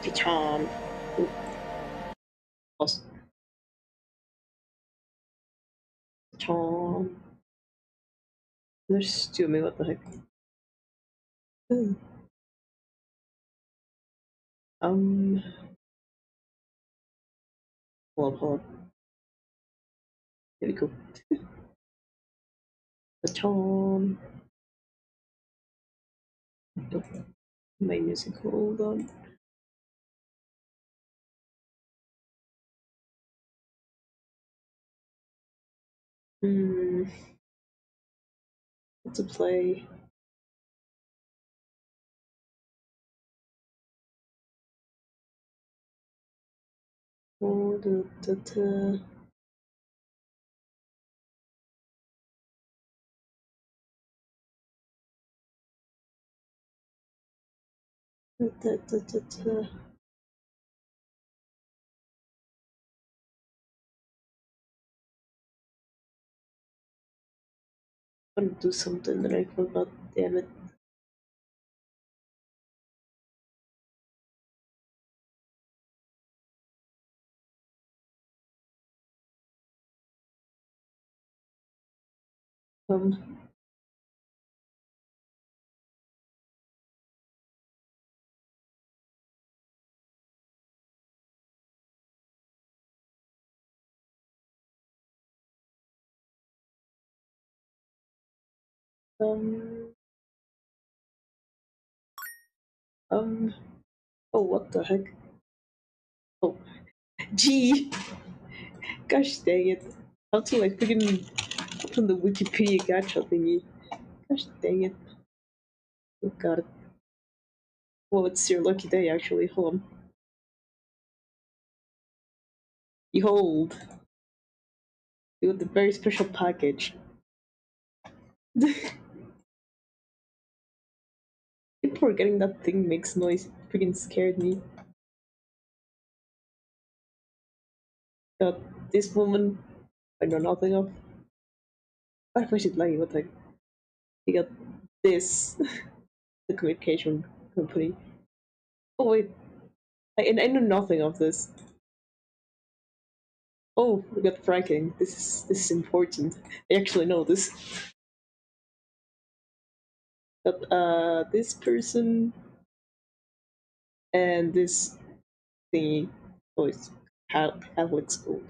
Pichon. Pichon. There's two of me, what the heck? Ooh. Hold on. Here we go. Pichon. Nope. My music, hold on. What to play? Oh, da. I'm gonna do something that I forgot, damn it. Um, um, um, oh, what the heck? Oh, G! Gosh dang it. How to like freaking open the Wikipedia gacha thingy. Gosh dang it. Oh god. Well, it's your lucky day actually. Hold on. Behold. You got the very special package. People forgetting that thing makes noise. It freaking scared me. Got this woman I know nothing of. What if I should lie? What the heck? You got this. The communication company. Oh wait. I know nothing of this. Oh, we got fracking. This is important. I actually know this. Got this person and this thingy. Oh, it's Catholic school.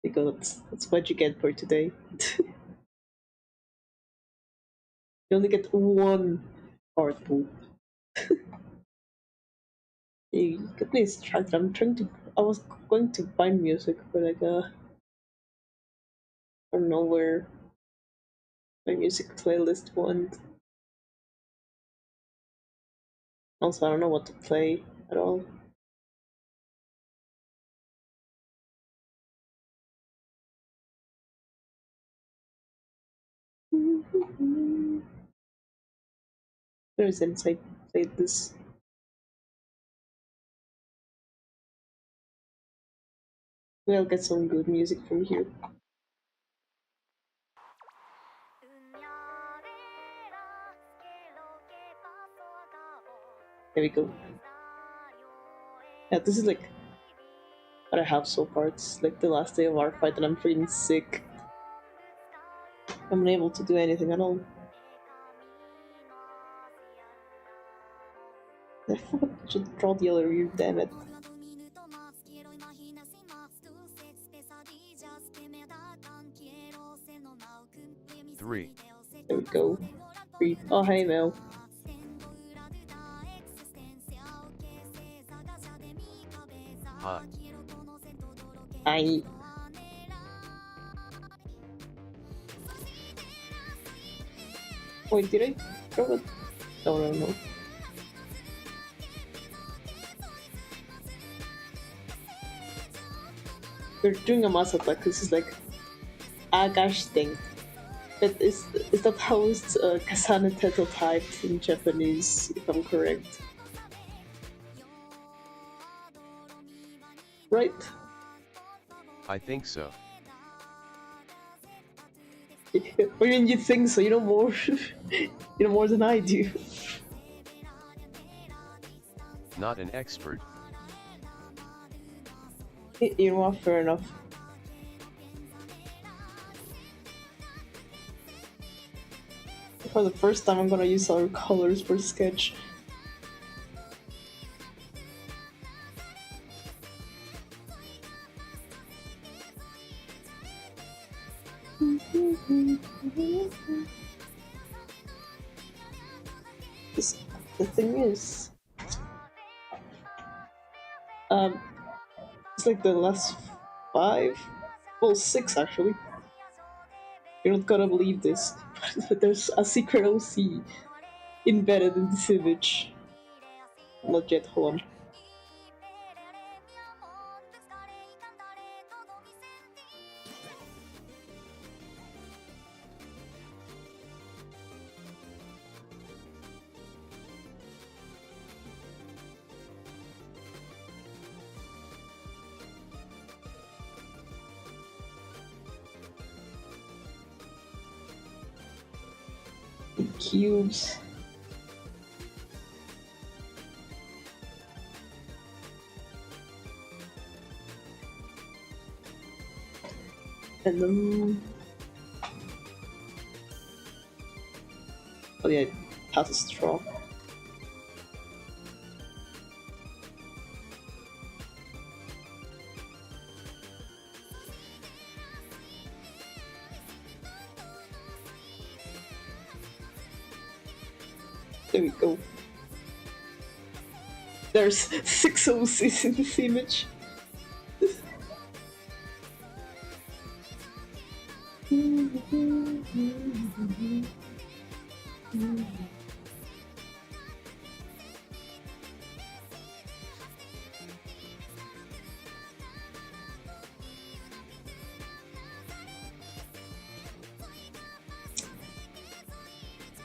Because that's what you get for today. You only get one art pool. You get me distracted. I'm trying to. I was going to find music, but I don't know where my music playlist went. Also, I don't know what to play at all. There's inside played this. We'll get some good music from here. There we go. Yeah, this is like what I have so far. It's like the last day of ArtFight and I'm freaking sick. I'm unable to do anything at all. I forgot to draw the other view, damn it. Three. There we go. Breathe. Oh, hey, Mel. Hi. Hi. Wait, did I draw it? No. We're doing a mass attack. This is like a gosh thing. But is that how it's Kasane Teto typed in Japanese, if I'm correct? Right? I think so. I mean, you think so? You know more. You know more than I do. Not an expert. You know what, fair enough. For the first time I'm gonna use our colors for sketch. The thing is, it's like the last 5, well 6 actually. You're not gonna believe this, but there's a secret OC embedded in this image. Not yet, hold on. Cubes. And then... oh yeah, it has a straw. There we go. There's 6 OCs in this image.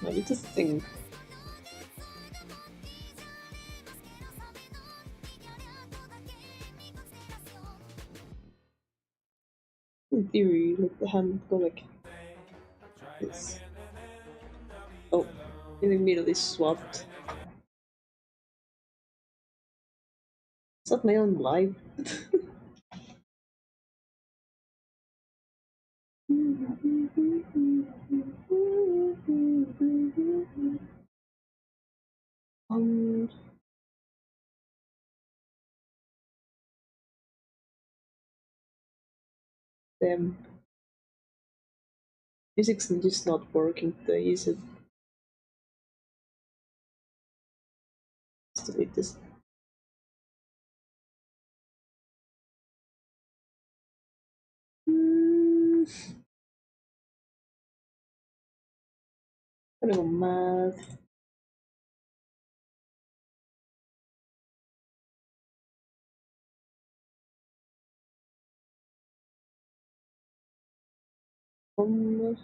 I need to think. In theory, like the hand go like this. Oh, it immediately swapped. Is that my own life? um, damn. Music's just not working today, is it? Let's delete this. I'm gonna go mad. Um,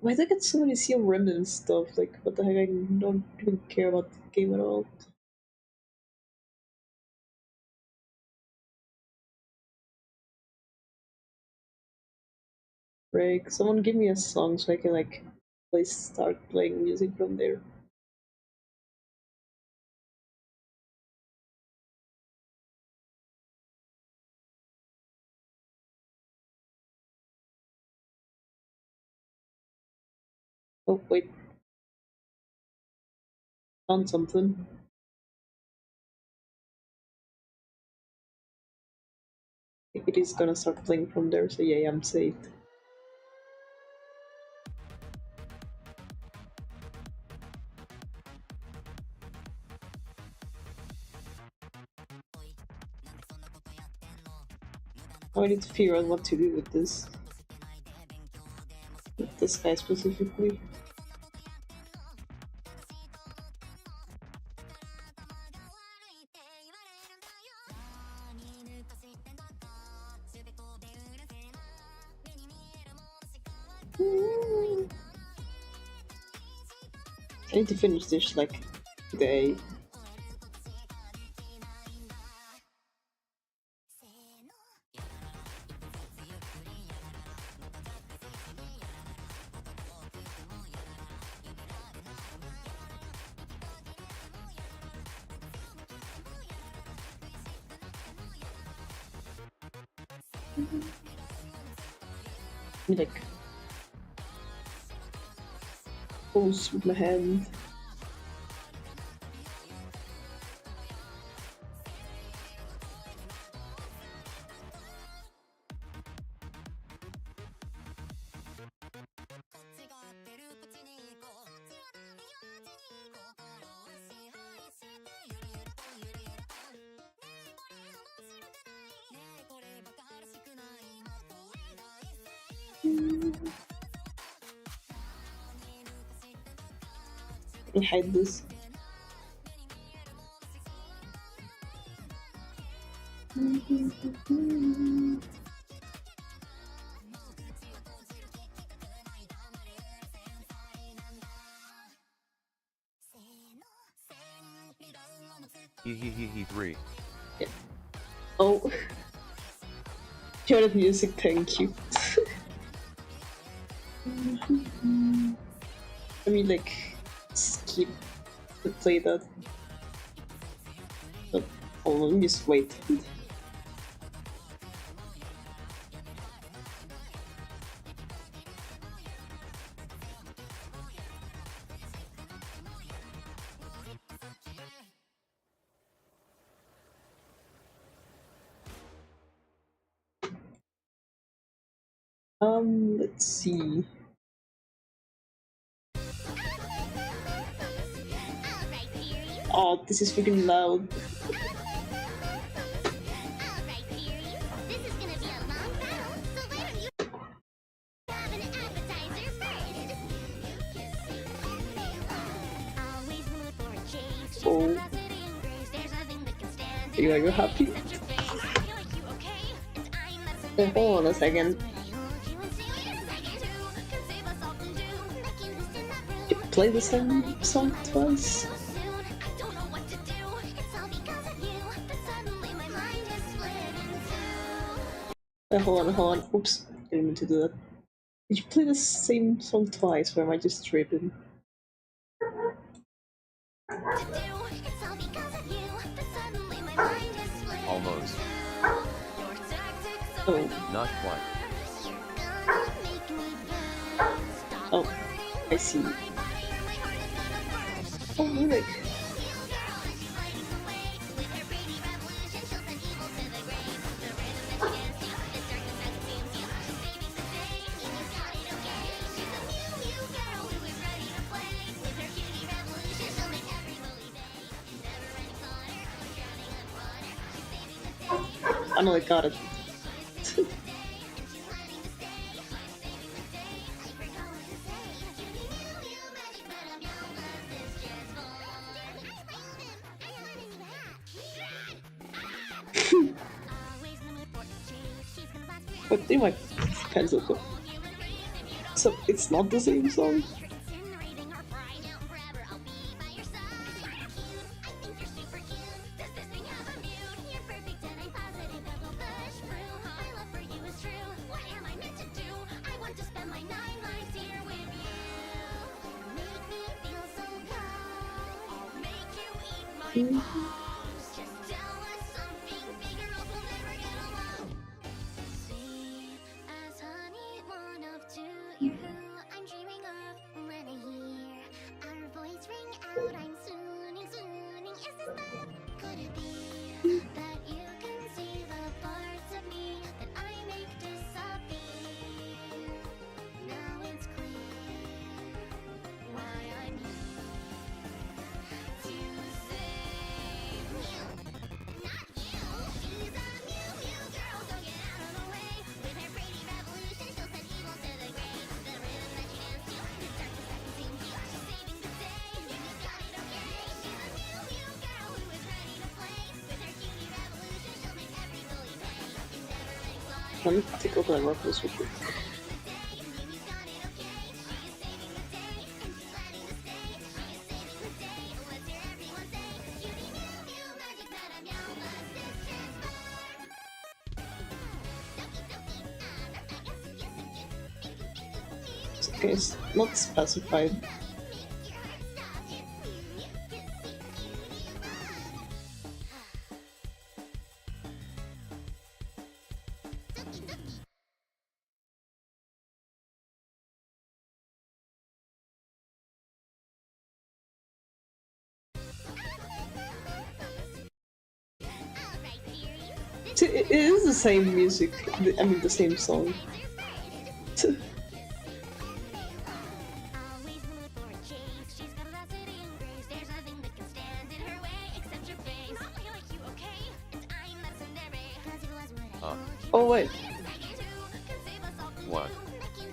why do I get so many CM remnant stuff? Like, what the heck? I don't even care about the game at all. Break. Someone give me a song so I can like start playing music from there. Oh wait, found something. It is gonna start playing from there, so yeah, I'm saved. Now I need to figure out what to do with this. With this guy specifically. I need to finish this like today. Like pulse with my hand. I hide this. He 3. Yeah. Oh. Hear that music, thank you. I mean, like, skip to play that. But hold on, just wait. Let's see. Oh, this is freaking loud. Oh. Are you happy? Hold on a second. You play the same song twice? Hold on. Oops, didn't mean to do that. Did you play the same song twice, or am I just tripping? Almost. Oh. Not quite. Oh, I see. Oh, music. I know I got it. What did my pencil go? So it's not the same song? Let me take a look at my reference real quick. Okay, it's not specified. It is the same music. I mean, the same song. Oh wait. What?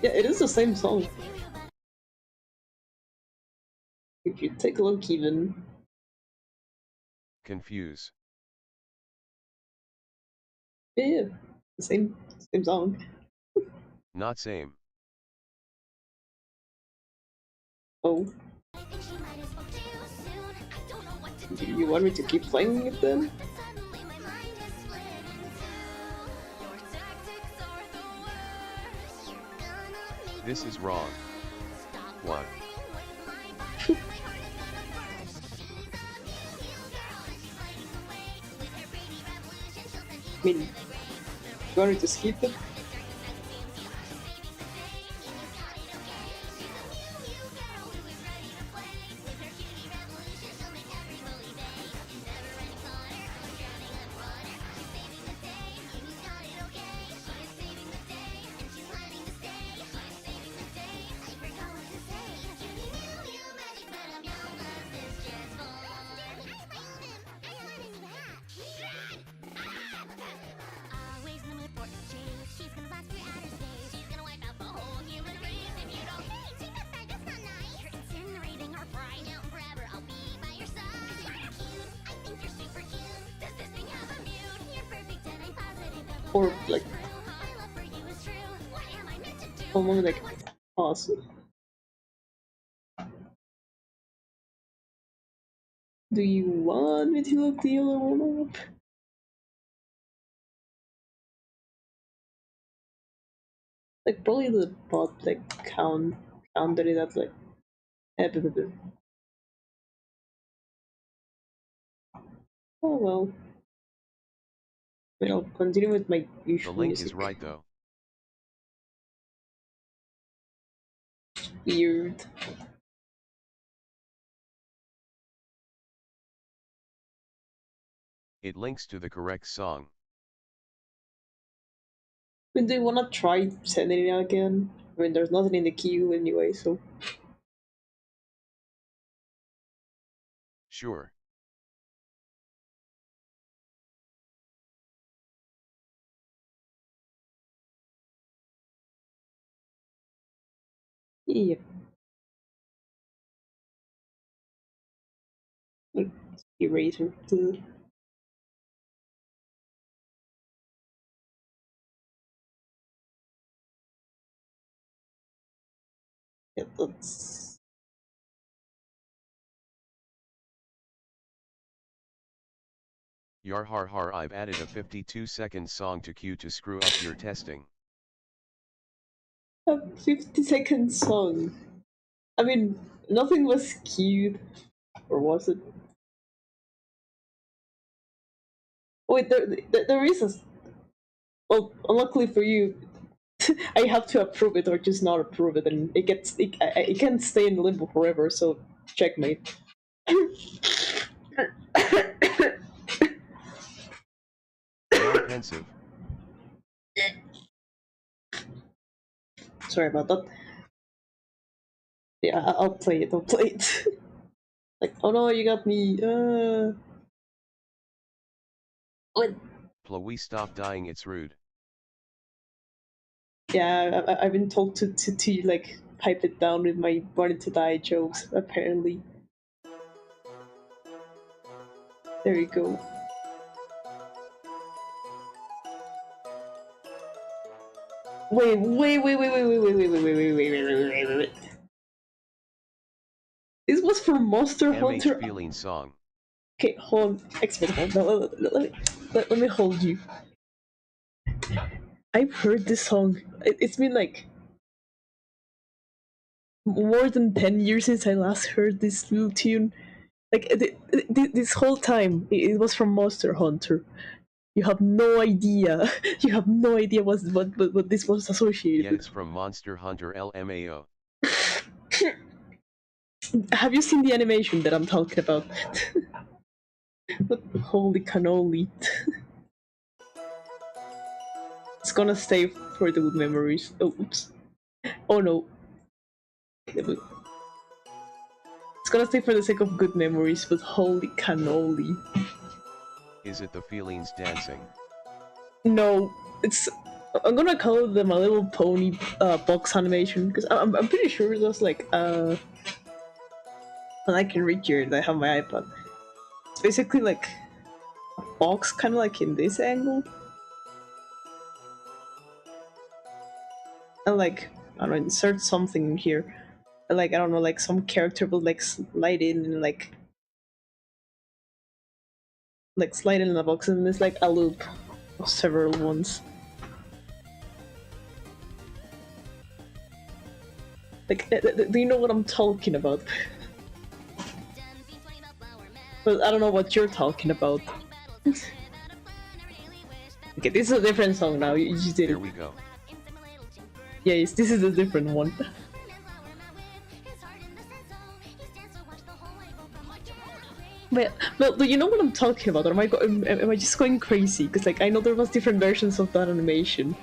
Yeah, it is the same song. If you take a look, even. Confuse. Yeah, the same song. Not same. Oh. Do you want me to keep playing it then? This is wrong. What? I mean, you want me to skip it? Or like, oh, moment, like, awesome. Do you want me to look the other one up? Like, probably the bot, like, counted it at, like, oh well. But I'll continue with my The usual link music. is right though. Weird. It links to the correct song. I mean, do you wanna try sending it again? I mean, there's nothing in the queue anyway, so. Sure. Yeah. Eraser. Yeah, that's. Yar har har, I've added a 52-second song to queue to screw up your testing. A 50-second song. I mean, nothing was queued. Or was it? Wait, there is a. Well, unluckily for you, I have to approve it or just not approve it, and it can't stay in limbo forever. So checkmate. Now pensive. Sorry about that. Yeah, I'll play it. I'll play it. Like, oh no, you got me. What? Please stop dying, it's rude. Yeah, I've been told to like pipe it down with my wanted to die jokes. Apparently, there you go. Wait. This was for Monster MH Hunter. feeling song. Okay, hold on. Expert, hold on. Let me hold you. I've heard this song. It's been like more than 10 years since I last heard this little tune. Like, this whole time, it was from Monster Hunter. You have no idea. You have no idea what this was associated Yeah, with. it's from Monster Hunter LMAO. Have you seen the animation that I'm talking about? Holy cannoli. It's gonna stay for the good memories. Oh, oops. Oh no. It's gonna stay for the sake of good memories, but holy cannoli. Is it the feelings dancing? No, it's. I'm gonna call them a little pony box animation because I'm pretty sure there's like and I can read here. I have my iPad. It's basically like a box, kind of like in this angle, and like I don't know, insert something in here. And, like I don't know, like some character will like slide in and like slide in the box, and there's like a loop of several ones. Like, do you know what I'm talking about? But I don't know what you're talking about. Okay, this is a different song now. You just did it. Here we go. Yes, this is a different one. But do you know what I'm talking about? Or am I just going crazy? Because like I know there was different versions of that animation.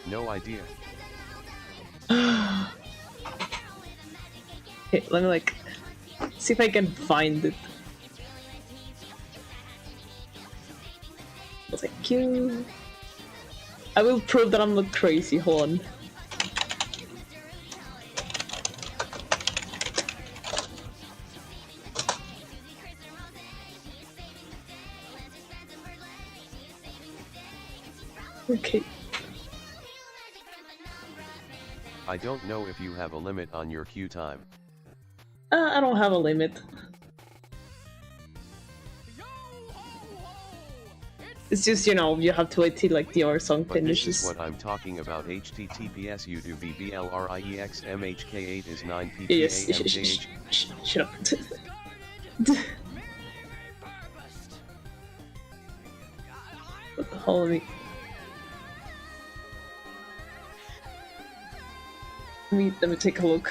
No idea. Okay, let me like see if I can find it. Thank you. I will prove that I'm not crazy. Hold on. Okay. I don't know if you have a limit on your queue time. I don't have a limit. It's just, you know, you have to wait till like the R song But finishes. this is what I'm talking about. HTTPS YouTube BBLRIEXMHK8 is 9 Yes, PPAMJH. shut up. Hold on. Let me take a look.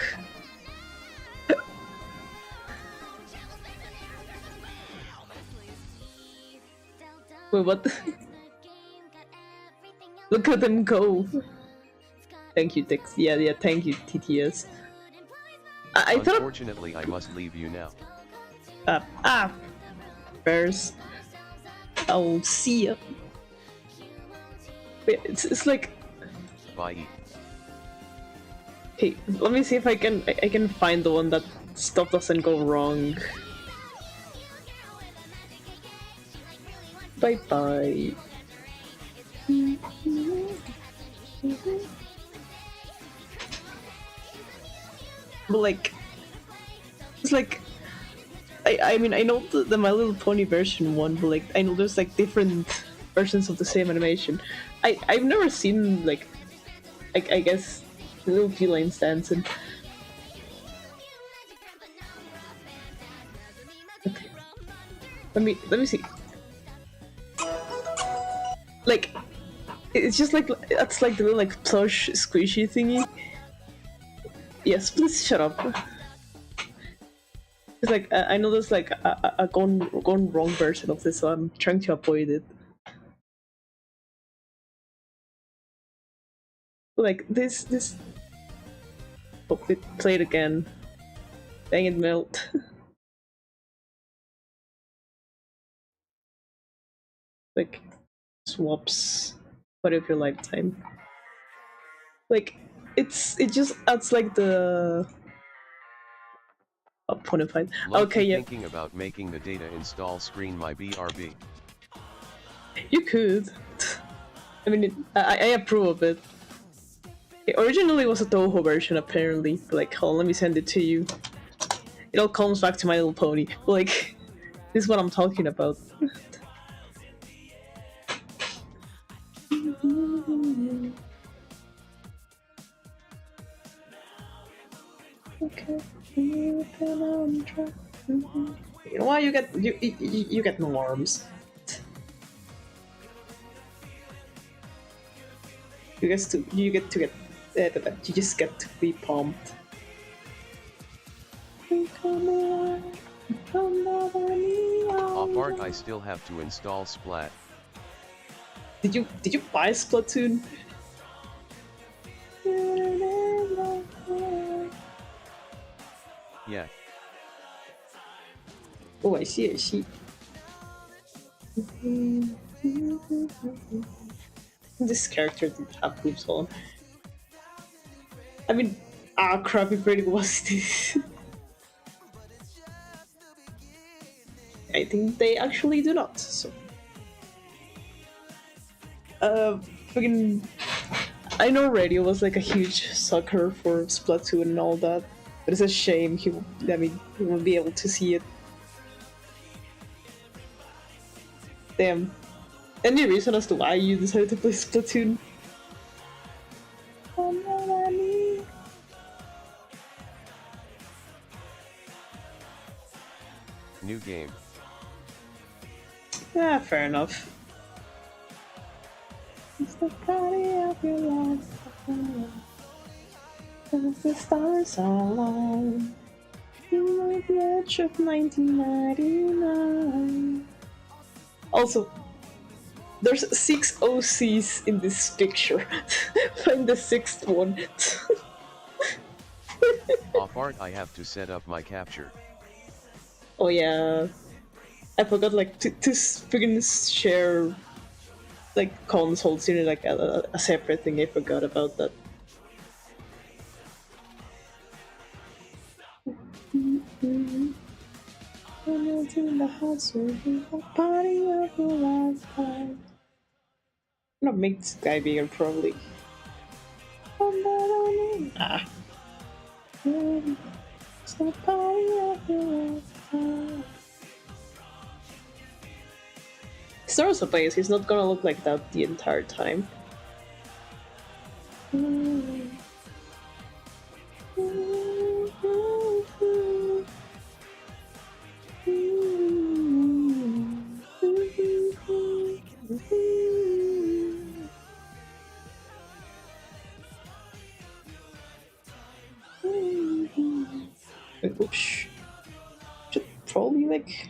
Wait, what? Look at them go. Thank you, Tex. Yeah, thank you, TTS. I thought. Unfortunately, I must leave you now. Bears. I'll see ya. Wait, it's like. Bye. Hey, let me see if I can find the one that stuff doesn't go wrong. Bye bye. But like, it's like, I mean I know the My Little Pony version one, but like I know there's like different versions of the same animation. I've never seen like, I guess little felines dancing. Okay. Let me see. Like, it's just like that's like the little like plush squishy thingy. Yes, please shut up. It's like I know there's like a gone wrong version of this, so I'm trying to avoid it. Like this. Oh, it played again. Dang it, melt. Like swaps. What if your lifetime? Like it just adds like the opponent fight. Low-key Okay, yeah. thinking about making the data install screen my BRB. You could. I mean, I approve of it. It originally was a Toho version, apparently. But like, hold on, let me send it to you. It all comes back to My Little Pony. But like, this is what I'm talking about. Okay. You know why you get no arms. You just get to be pumped. Off art, I still have to install Splat. Did you buy Splatoon? Yeah. Oh, I see. This character didn't have boobs on. I mean, crap, it really was this. I think they actually do not, so. Fucking. I know Radio was like a huge sucker for Splatoon and all that, but it's a shame he won't be able to see it. Damn. Any reason as to why you decided to play Splatoon? New game. Yeah, fair enough. It's the party of your life. As the stars align. You know the edge of 1999. Also, there's 6 OCs in this picture. Find the 6th one. Off art, I have to set up my capture. Oh yeah, I forgot like to freaking share like consoles in like a separate thing. I forgot about that. I'm gonna make this guy bigger probably. Ah. Star Space, he's not gonna look like that the entire time. Oops. Should probably like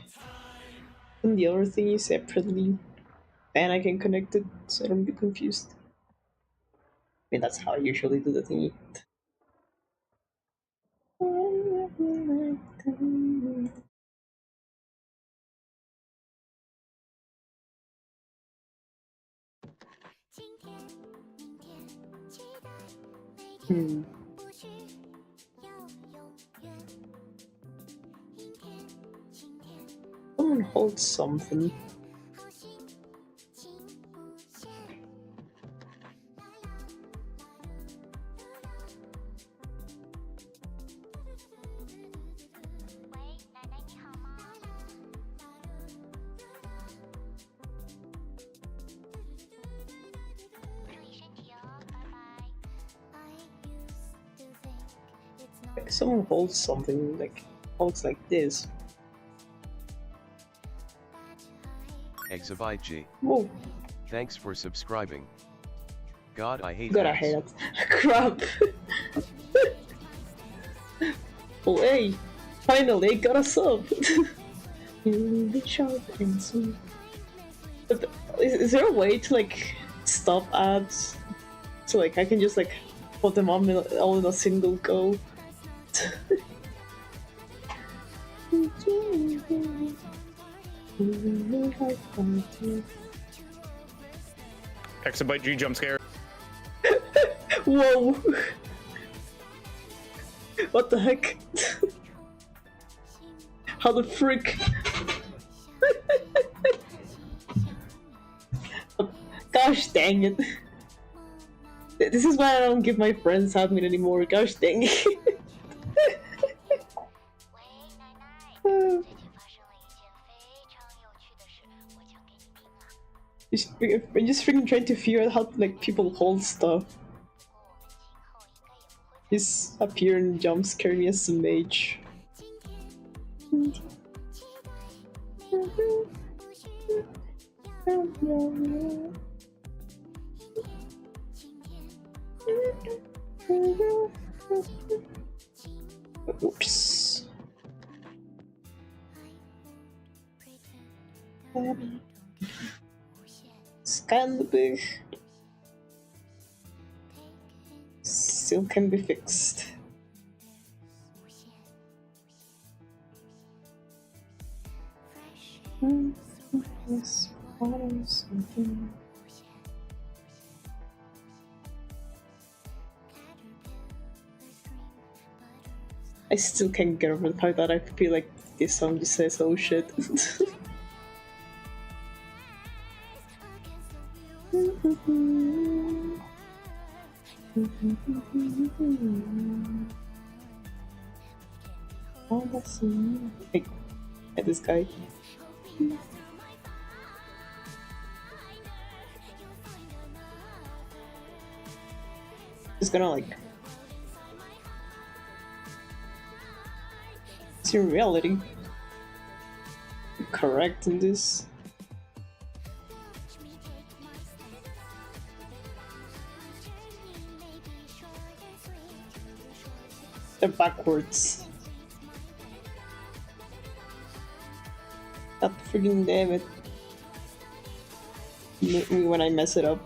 put the other thingy separately, and I can connect it so I don't be confused. I mean, that's how I usually do the thingy. Someone holds something. Like someone holds something, like holds like this. Exabyte G. Whoa. Thanks for subscribing. God, I hate God, I ads. hate it. Crap. Oh, hey. Finally, got a sub. Is there a way to like stop ads? So like I can just like put them on all in a single go. Exabyte G jump scare. Whoa! What the heck? How the frick? Gosh dang it. This is why I don't give my friends admin anymore. Gosh dang it. I'm just freaking trying to figure out how to, like, people hold stuff. His appearance jump scared me as a mage. Oops. Scanbig still can be fixed. I still can't get over the fact that I feel like this song just says "oh shit." Oh, that's hey, this guy. Just gonna like. It's in reality correct in this. They're backwards. God freaking damn it. Make me when I mess it up.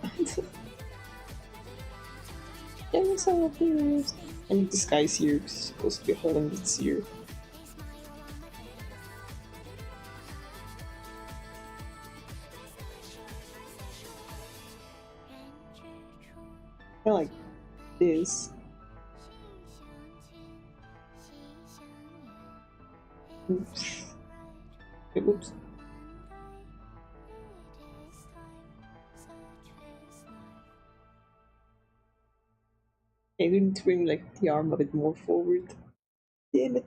Yes, I'm curious. And this guy's here. He's supposed to be holding this here. I like this. Oops. Oops. I need to bring like the arm a bit more forward. Damn it.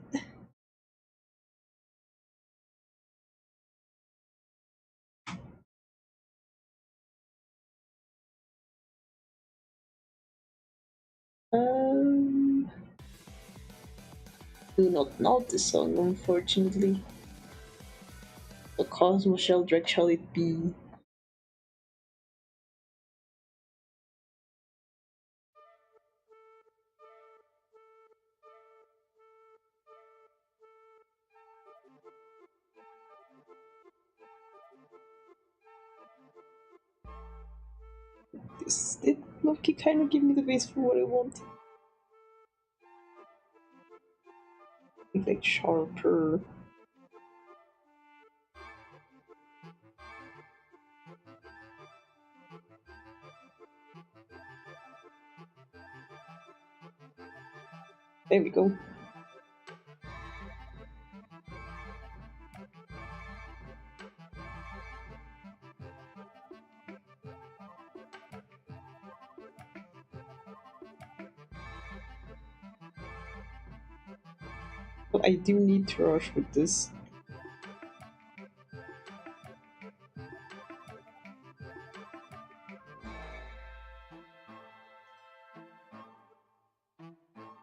Do not know this song, unfortunately. The Cosmos Sheldrake shall it be? This did Loki kind of give me the base for what I want. Like sharper. There we go. But I do need to rush with this.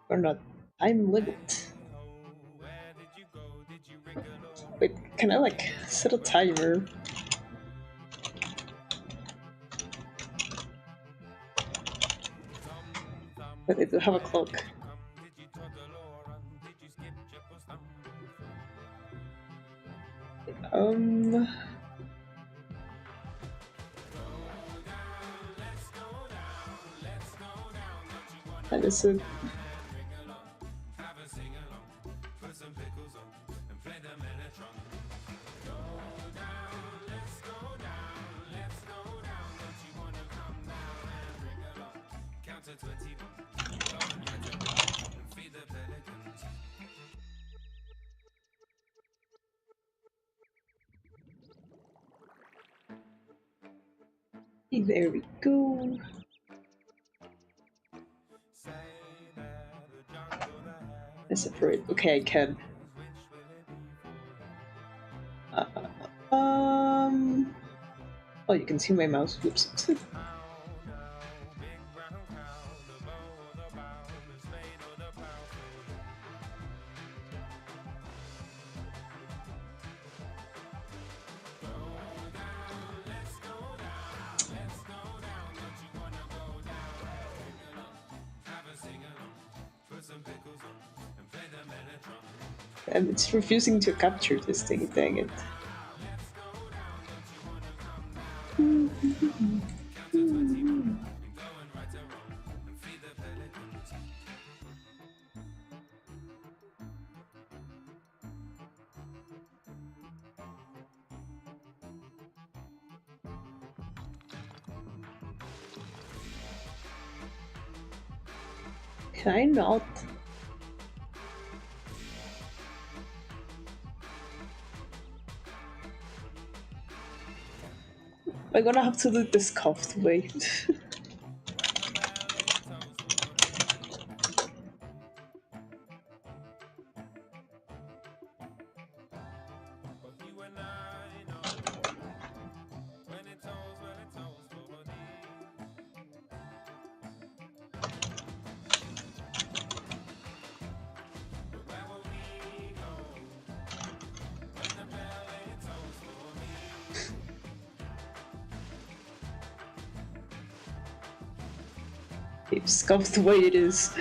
Or not. Time limit. Wait, can I like set a timer? But I do have a clock. That is it. There we go. Let's separate. Okay, I can. Oh, you can see my mouse. Whoops. And it's refusing to capture this thing, dang it. Can I not? I'm gonna have to do this cuffed way. It's cuffed the way it is.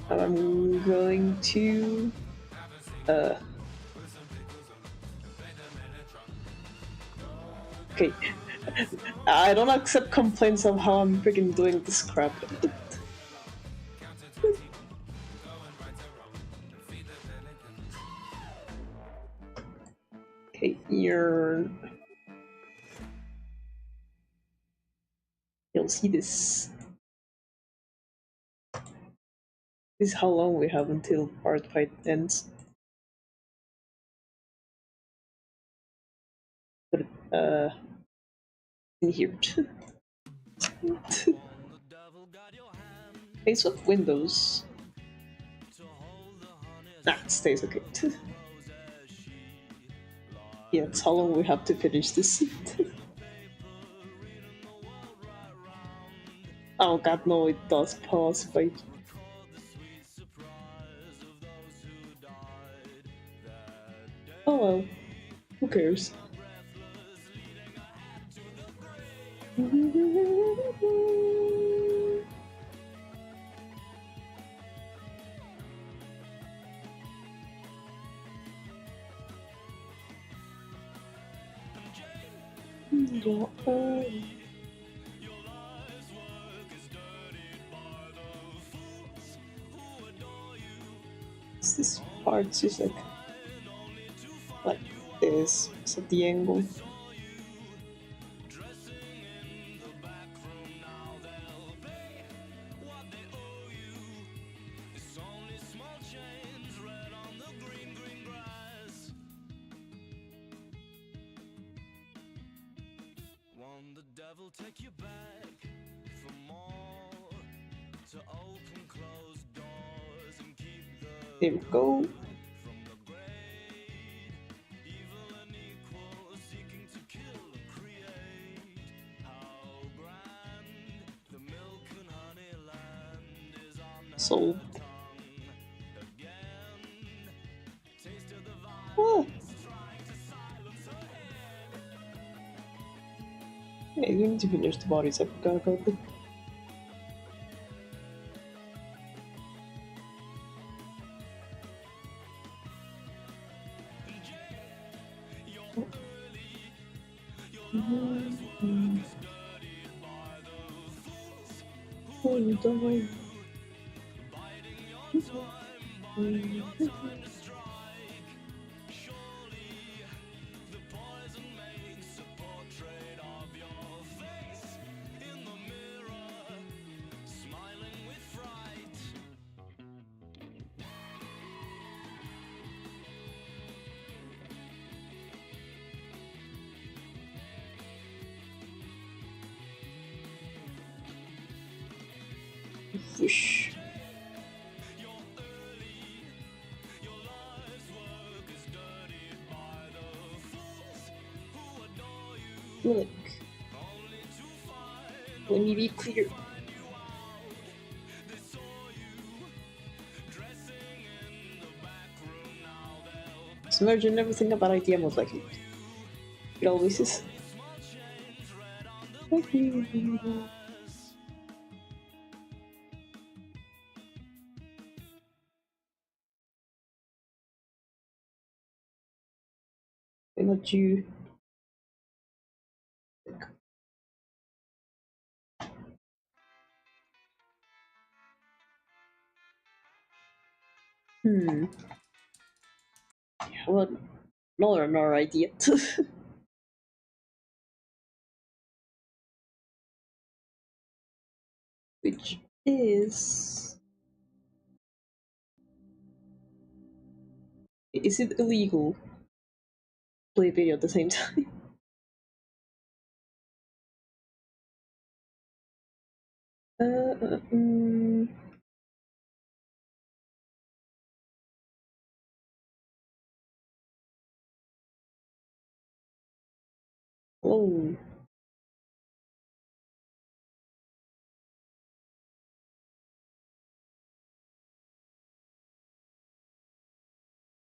I'm going to okay. I don't accept complaints of how I'm freaking doing this crap. Okay, you'll see this. This is how long we have until ArtFight ends. But in here. Face of Windows. Nah, it stays okay. Yeah, it's how long we have to finish this. Oh god, no, it does pause by. Oh well, who cares? This part's just like this. It's at the angle. Take you back for more to open closed doors and keep the There we go. from the great evil and equal seeking to kill or create. How grand the milk and honey land is on the Sold. tongue again. Taste of the Oh. violence trying to silence her head. Yeah, you need to finish the bodies. I forgot about them. whoosh. Look. Let me be clear. Submerging everything about idea mode like it always is. They're not you. Yeah, well, another idea. Which is it illegal to play a video at the same time? Oh.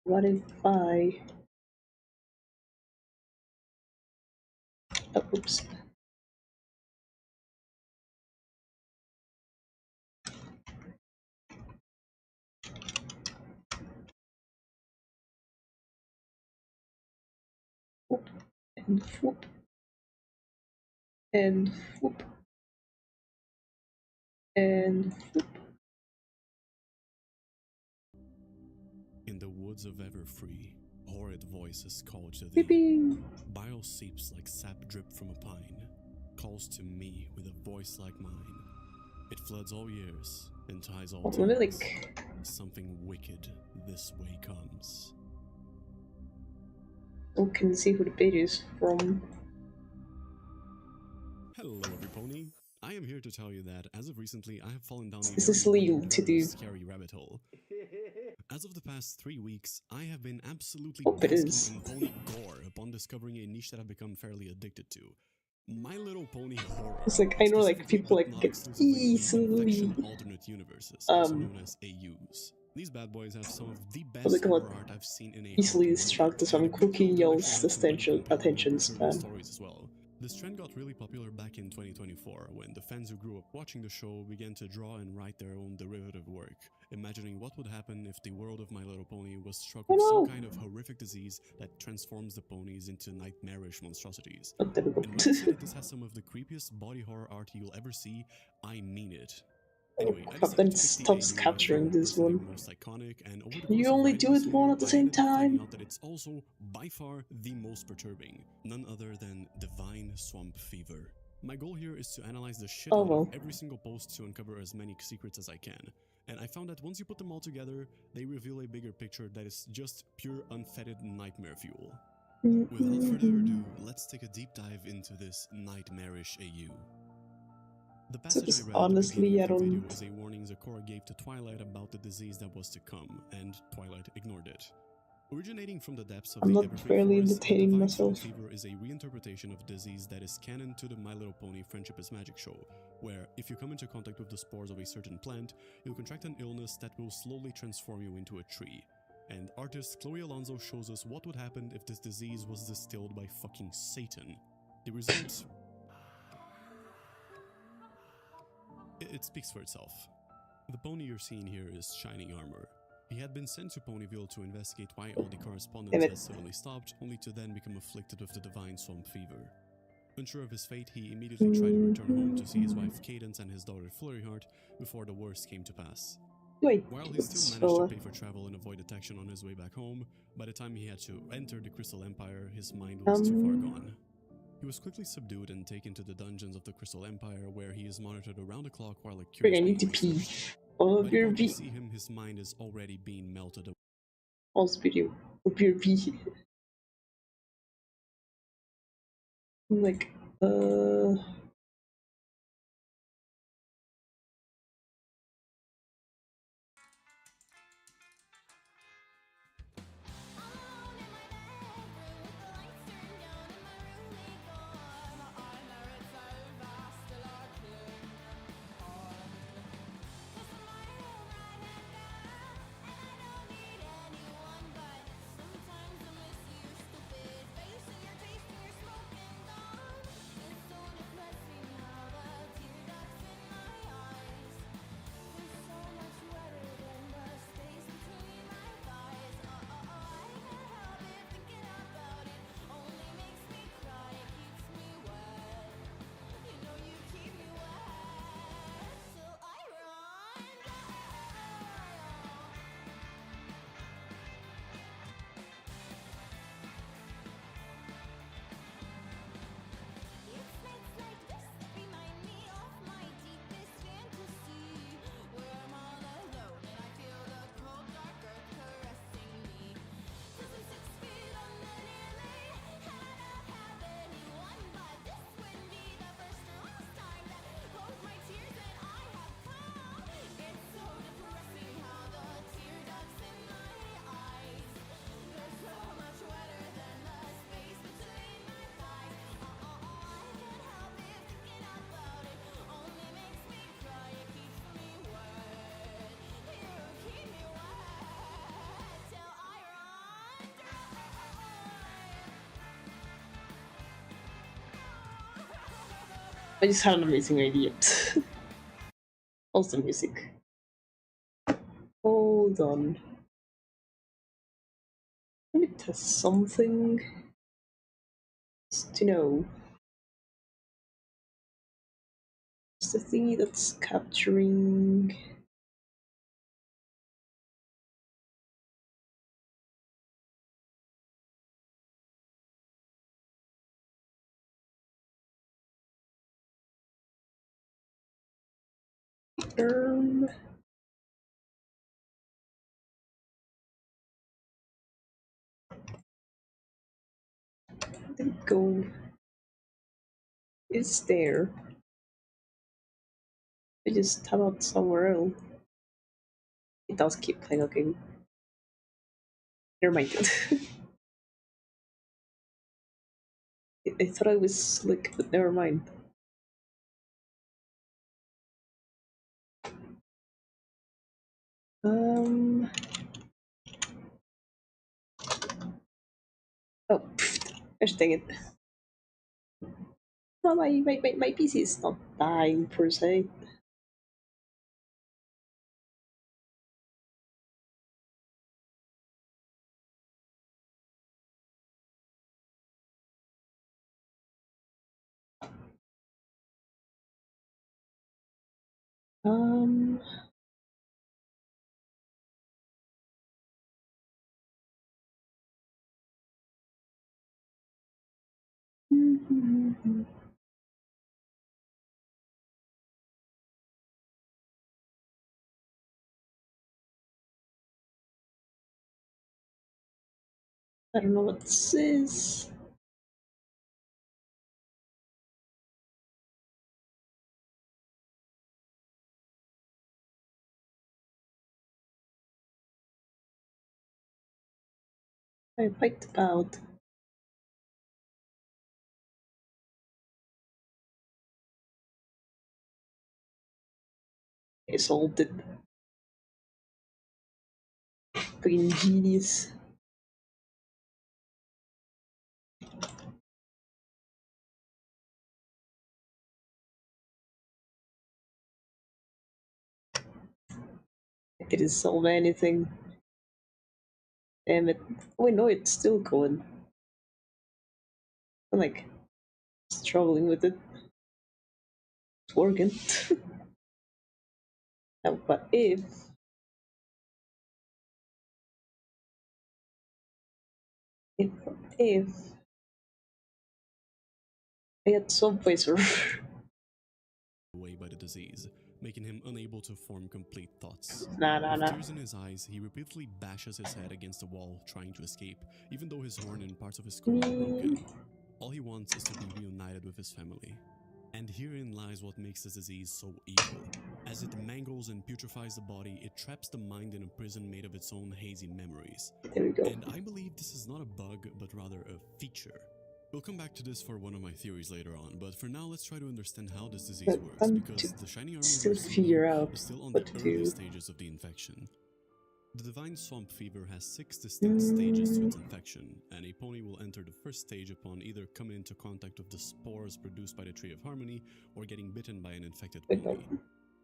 What if I... Oh, oops. Whoop, and whoop, and whoop, and whoop. In the woods of Everfree, horrid voices call to thee. Beeping. Bile seeps like sap drip from a pine, calls to me with a voice like mine. It floods all years and ties all Let me tongues. like... Something wicked this way comes. Oh, can see who the bait is from. Hello, everypony. I am here to tell you that as of recently, I have fallen down a This is very, legal very, to very do. scary rabbit hole. As of the past 3 weeks, I have been absolutely Hope it basking is. in pony gore upon discovering a niche that I've become fairly addicted to. My Little Pony horror. It's like, I know like Specifically, people but like not get exclusively, the easily... fiction alternate universes, also known as AUs. These bad boys have some of the What they best call it? horror art I've seen in a Easily hot distracted minute, from and a good deal cooking of them yells actually have some pretty compelling and attention perturbing span. stories as well. This trend got really popular back in 2024 when the fans who grew up watching the show began to draw and write their own derivative work, imagining what would happen if the world of My Little Pony was struck with some kind of horrific disease that transforms the ponies into nightmarish monstrosities. Oh, there we go. And when I say that this has some of the creepiest body horror art you'll ever see, I mean it. Anyway, I Then decided to pick the stops AU I capturing found this personally one. most iconic, and over the Can you course of only writing do this it one video, at the I same ended up finding time? out that it's also, by far, the most perturbing. None other than Divine Swamp Fever. My goal here is to analyze the shit out of every single post to uncover as many secrets as I can. And I found that once you put them all together, they reveal a bigger picture that is just pure unfettered nightmare fuel. Without further ado, let's take a deep dive into this nightmarish AU. The passage I read honestly, at the I beginning don't... of the video is a warning Zakora gave to Twilight about the disease that was to come, and Twilight ignored it. Originating from the depths of I'm the not Everfree barely Forest, the entertaining Divine Swamp myself. Fever is a reinterpretation of disease that is canon to the My Little Pony Friendship is Magic show, where if you come into contact with the spores of a certain plant, you'll contract an illness that will slowly transform you into a tree. And artist Chloe Alonso shows us what would happen if this disease was distilled by fucking Satan. The result... It speaks for itself. The pony you're seeing here is Shining Armor. He had been sent to Ponyville to investigate why all the correspondence had suddenly stopped, only to then become afflicted with the Divine Swamp Fever. Unsure of his fate, he immediately tried to return home to see his wife Cadence and his daughter Flurryheart before the worst came to pass. Wait, While he still managed to pay for travel and avoid detection on his way back home, by the time he had to enter the Crystal Empire, his mind was too far gone. He was quickly subdued and taken to the dungeons of the Crystal Empire, where he is monitored around the clock while a cure is I being need to pee. researched. All By of the your point you pee. see him, his mind is already being melted away. Pause video. Of your pee. I'm like, I just had an amazing idea. Also music. Hold on. Let me test something. Just to know. It's the thingy that's capturing. There we go. It's there. I just tab out somewhere else. It does keep playing. Okay. Never mind. I thought I was slick, but never mind. Oh, gosh dang it. Well, my PC is not dying per se. Um, I don't know what this is. I fight about. I solved it. Fucking genius. I didn't solve anything. Damn it. Oh, wait, no, it's still going. I'm like struggling with it. It's working. Now, but if I had Subway Surfer. Away by the disease, making him unable to form complete thoughts. Nah. With tears in his eyes, he repeatedly bashes his head against the wall, trying to escape, even though his horn and parts of his skull are broken. All he wants is to be reunited with his family. And herein lies what makes this disease so evil. As it mangles and putrefies the body, it traps the mind in a prison made of its own hazy memories. There we go. And I believe this is not a bug, but rather a feature. We'll come back to this for one of my theories later on, but for now let's try to understand how this disease works, because the shiny armor still we're seeing figure here out is still on what the to early do. stages of the infection. The divine swamp fever has 6 distinct stages to its infection, and a pony will enter the first stage upon either coming into contact with the spores produced by the Tree of Harmony or getting bitten by an infected pony.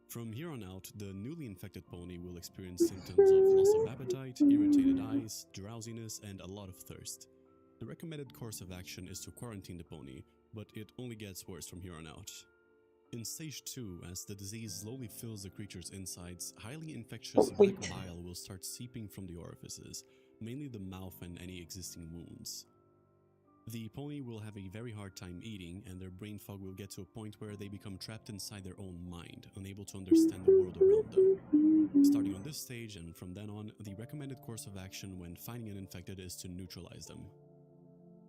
From here on out, the newly infected pony will experience symptoms of loss of appetite, irritated eyes, drowsiness, and a lot of thirst. The recommended course of action is to quarantine the pony, but it only gets worse from here on out. In stage 2, as the disease slowly fills the creature's insides, highly infectious black bile will start seeping from the orifices, mainly the mouth and any existing wounds. The pony will have a very hard time eating, and their brain fog will get to a point where they become trapped inside their own mind, unable to understand the world around them. Starting on this stage and from then on, the recommended course of action when finding an infected is to neutralize them.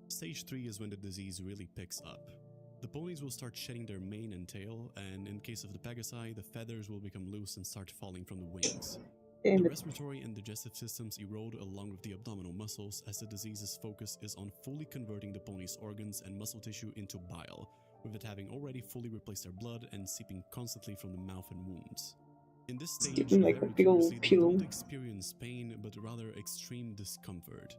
Stage 3 is when the disease really picks up. The ponies will start shedding their mane and tail, and in case of the Pegasi, the feathers will become loose and start falling from the wings. The respiratory and digestive systems erode along with the abdominal muscles, as the disease's focus is on fully converting the pony's organs and muscle tissue into bile, with it having already fully replaced their blood and seeping constantly from the mouth and wounds. In this stage, very curiously, they don't experience pain, but rather extreme discomfort.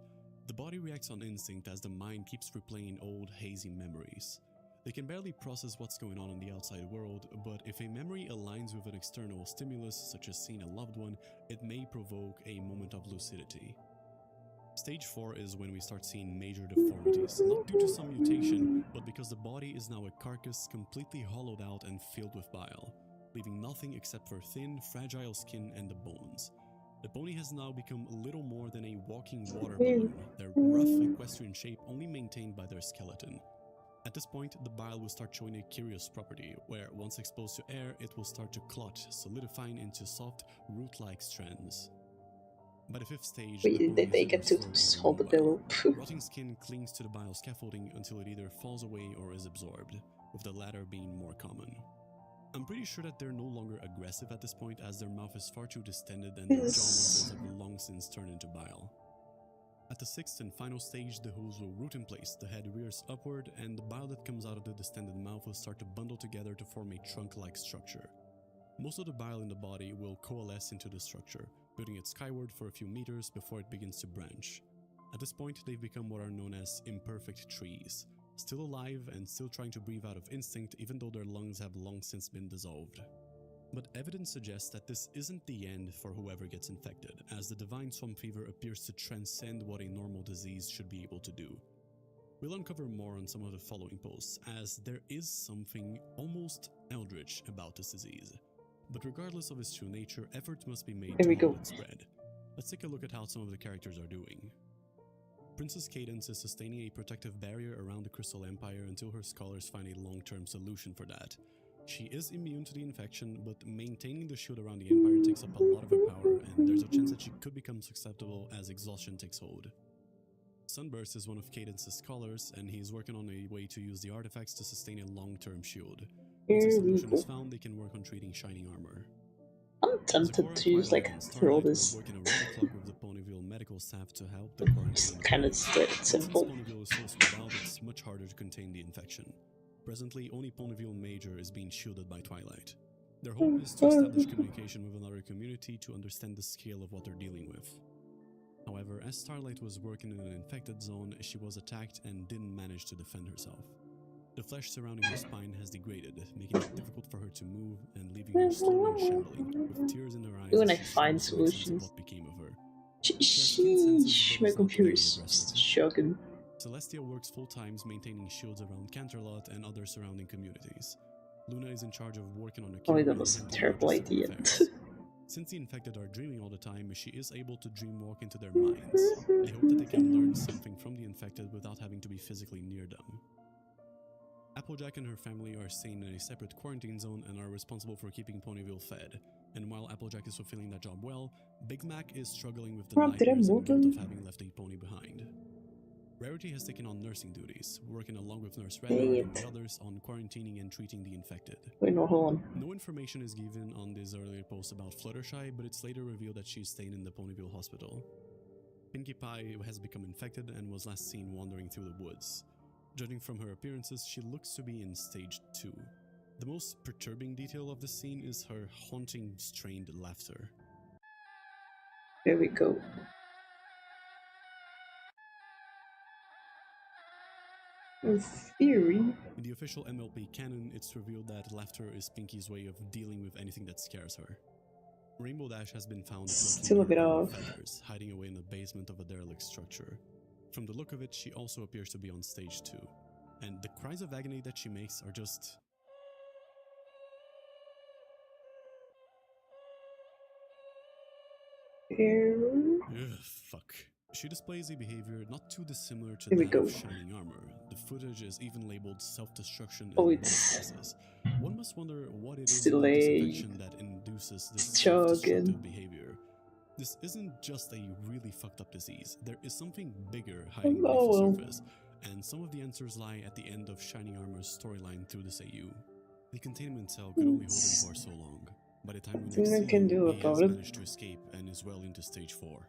The body reacts on instinct as the mind keeps replaying old, hazy memories. They can barely process what's going on in the outside world, but if a memory aligns with an external stimulus, such as seeing a loved one, it may provoke a moment of lucidity. Stage 4 is when we start seeing major deformities, not due to some mutation, but because the body is now a carcass completely hollowed out and filled with bile, leaving nothing except for thin, fragile skin and the bones. The pony has now become little more than a walking water balloon, their rough equestrian shape only maintained by their skeleton. At this point, the bile will start showing a curious property, where once exposed to air, it will start to clot, solidifying into soft, root-like strands. By the 5th stage, Wait, they get to hold the bill. Rotting skin clings to the bile scaffolding until it either falls away or is absorbed, with the latter being more common. I'm pretty sure that they're no longer aggressive at this point, as their mouth is far too distended and their jaw muscles have long since turned into bile. At the 6th and final stage, the hooves will root in place, the head rears upward, and the bile that comes out of the distended mouth will start to bundle together to form a trunk-like structure. Most of the bile in the body will coalesce into the structure, building it skyward for a few meters before it begins to branch. At this point, they've become what are known as imperfect trees, still alive and still trying to breathe out of instinct even though their lungs have long since been dissolved. But evidence suggests that this isn't the end for whoever gets infected, as the divine swamp fever appears to transcend what a normal disease should be able to do. We'll uncover more on some of the following posts, as there is something almost eldritch about this disease. But regardless of its true nature, effort must be made to help it spread. Let's take a look at how some of the characters are doing. Princess Cadence is sustaining a protective barrier around the Crystal Empire until her scholars find a long-term solution for that. She is immune to the infection, but maintaining the shield around the Empire takes up a lot of her power, and there's a chance that she could become susceptible as exhaustion takes hold. Sunburst is one of Cadence's scholars, and he's working on a way to use the artifacts to sustain a long-term shield. Once a solution is found, they can work on treating shining armor. I'm tempted to use like throw this. Working around the clock with the Ponyville medical staff to help the quarantine. It's kind of simple. Since Ponyville is so spread out, it's much harder to contain the infection. Presently, only Ponyville Major is being shielded by Twilight. Their hope is to establish communication with another community to understand the scale of what they're dealing with. However, as Starlight was working in an infected zone, she was attacked and didn't manage to defend herself. The flesh surrounding her spine has degraded, making it difficult for her to move and leaving her slowly shambling, with tears in her eyes. When I find solutions. What became of her. Sheesh, my computer is shocking. Celestia works full times maintaining shields around Canterlot and other surrounding communities. Luna is in charge of working on a cure. Oh, that was a terrible idea. Since the infected are dreaming all the time, she is able to dreamwalk into their minds. They hope that they can learn something from the infected without having to be physically near them. Applejack and her family are staying in a separate quarantine zone and are responsible for keeping Ponyville fed. And while Applejack is fulfilling that job well, Big Mac is struggling with the nightmares and guilt of having left a pony behind. Rarity has taken on nursing duties, working along with Nurse Red and the others on quarantining and treating the infected. Wait, no, hold on. No information is given on this earlier post about Fluttershy, but it's later revealed that she's staying in the Ponyville hospital. Pinkie Pie has become infected and was last seen wandering through the woods. Judging from her appearances, she looks to be in stage 2. The most perturbing detail of the scene is her haunting, strained laughter. There we go. In theory. In the official MLP canon, it's revealed that laughter is Pinkie's way of dealing with anything that scares her. Rainbow Dash has been found still a bit off, hiding away in the basement of a derelict structure. From the look of it, she also appears to be on stage 2, and the cries of agony that she makes are just... Ugh, fuck. She displays a behavior not too dissimilar to that of Shining Armor. The footage is even labeled self-destruction and processes. One must wonder what it is about this infection that induces this self-destructive behavior. This isn't just a really fucked up disease. There is something bigger hiding beneath the surface, and some of the answers lie at the end of Shining Armor's storyline through this AU. The containment cell could only hold him for so long. By the time we next see him, he has managed to escape and is well into stage 4.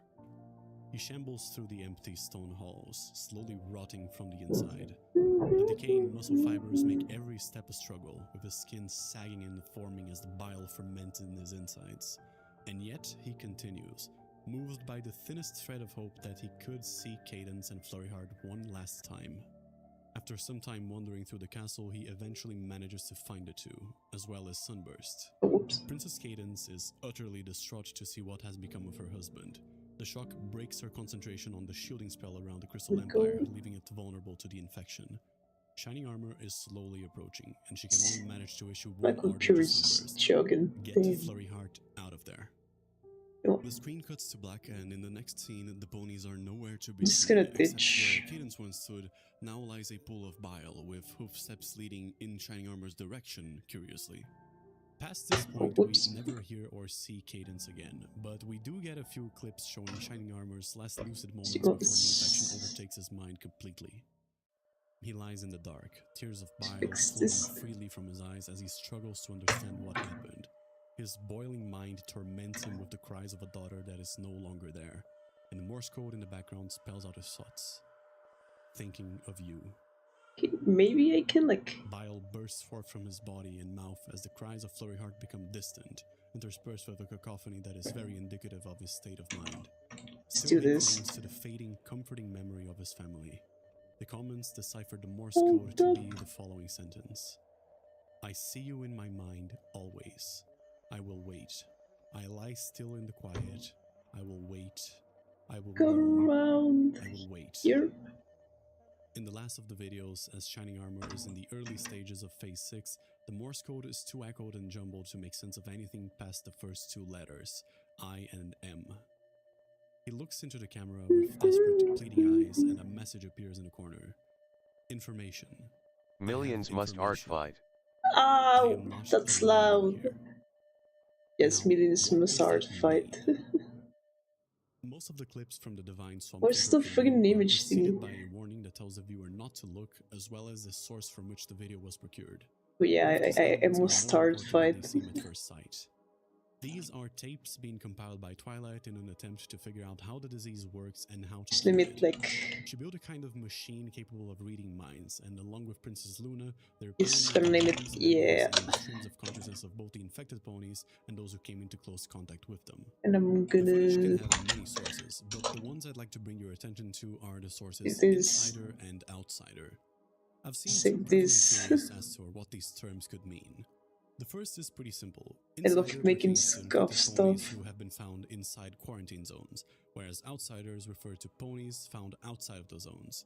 He shambles through the empty stone halls, slowly rotting from the inside. The decaying muscle fibers make every step a struggle, with his skin sagging and forming as the bile ferments in his insides. And yet, he continues, moved by the thinnest thread of hope that he could see Cadence and Flurryheart one last time. After some time wandering through the castle, he eventually manages to find the two, as well as Sunburst. Oops. Princess Cadence is utterly distraught to see what has become of her husband. The shock breaks her concentration on the shielding spell around the Crystal Empire, leaving it vulnerable to the infection. Shining Armor is slowly approaching, and she can only manage to issue one order to Sunburst. Get Flurry Heart out of there. The screen cuts to black, and in the next scene, the ponies are nowhere to be seen, except where Cadence once stood. Now lies a pool of bile, with hoof steps leading in Shining Armor's direction, curiously. Past this point, we never hear or see Cadence again, but we do get a few clips showing Shining Armor's last lucid moments before the infection overtakes his mind completely. He lies in the dark, tears of bile flowing freely from his eyes as he struggles to understand what happened. His boiling mind torments him with the cries of a daughter that is no longer there, and the Morse code in the background spells out his thoughts. Thinking of you. Maybe I can, Bile bursts forth from his body and mouth as the cries of Flurry Heart become distant, interspersed with a cacophony that is very indicative of his state of mind. Still, he clings to the fading, comforting memory of his family. The comments decipher the Morse code to be the following sentence. I see you in my mind, always. I will wait. I lie still in the quiet. I will wait. I will around. I will wait. Here. In the last of the videos, as Shining Armor is in the early stages of Phase 6, the Morse code is too echoed and jumbled to make sense of anything past the first two letters, I and M. He looks into the camera with desperate, pleading eyes, and a message appears in the corner. Information. Millions must ArtFight. Ow! That's loud. Yes, millions must ArtFight. Most of the clips from the Divine Swamp Where's the friggin' image thing? by a warning that tells the viewer not to look, as well as the source from which the video was procured. But yeah, I must ArtFight. At first sight. These are tapes being compiled by Twilight in an attempt to figure out how the disease works and how to just name it She built a kind of machine capable of reading minds, and along with Princess Luna, they're gonna name it, yeah. streams of consciousness of both the infected ponies and those who came into close contact with them. And I'm gonna... The footage can have many sources, but the ones I'd like to bring your attention to are the sources Insider and Outsider. I've seen theories as to what these terms could mean. The first is pretty simple. I love making scuff stuff. Who have been found inside quarantine zones, whereas outsiders refer to ponies found outside of the zones.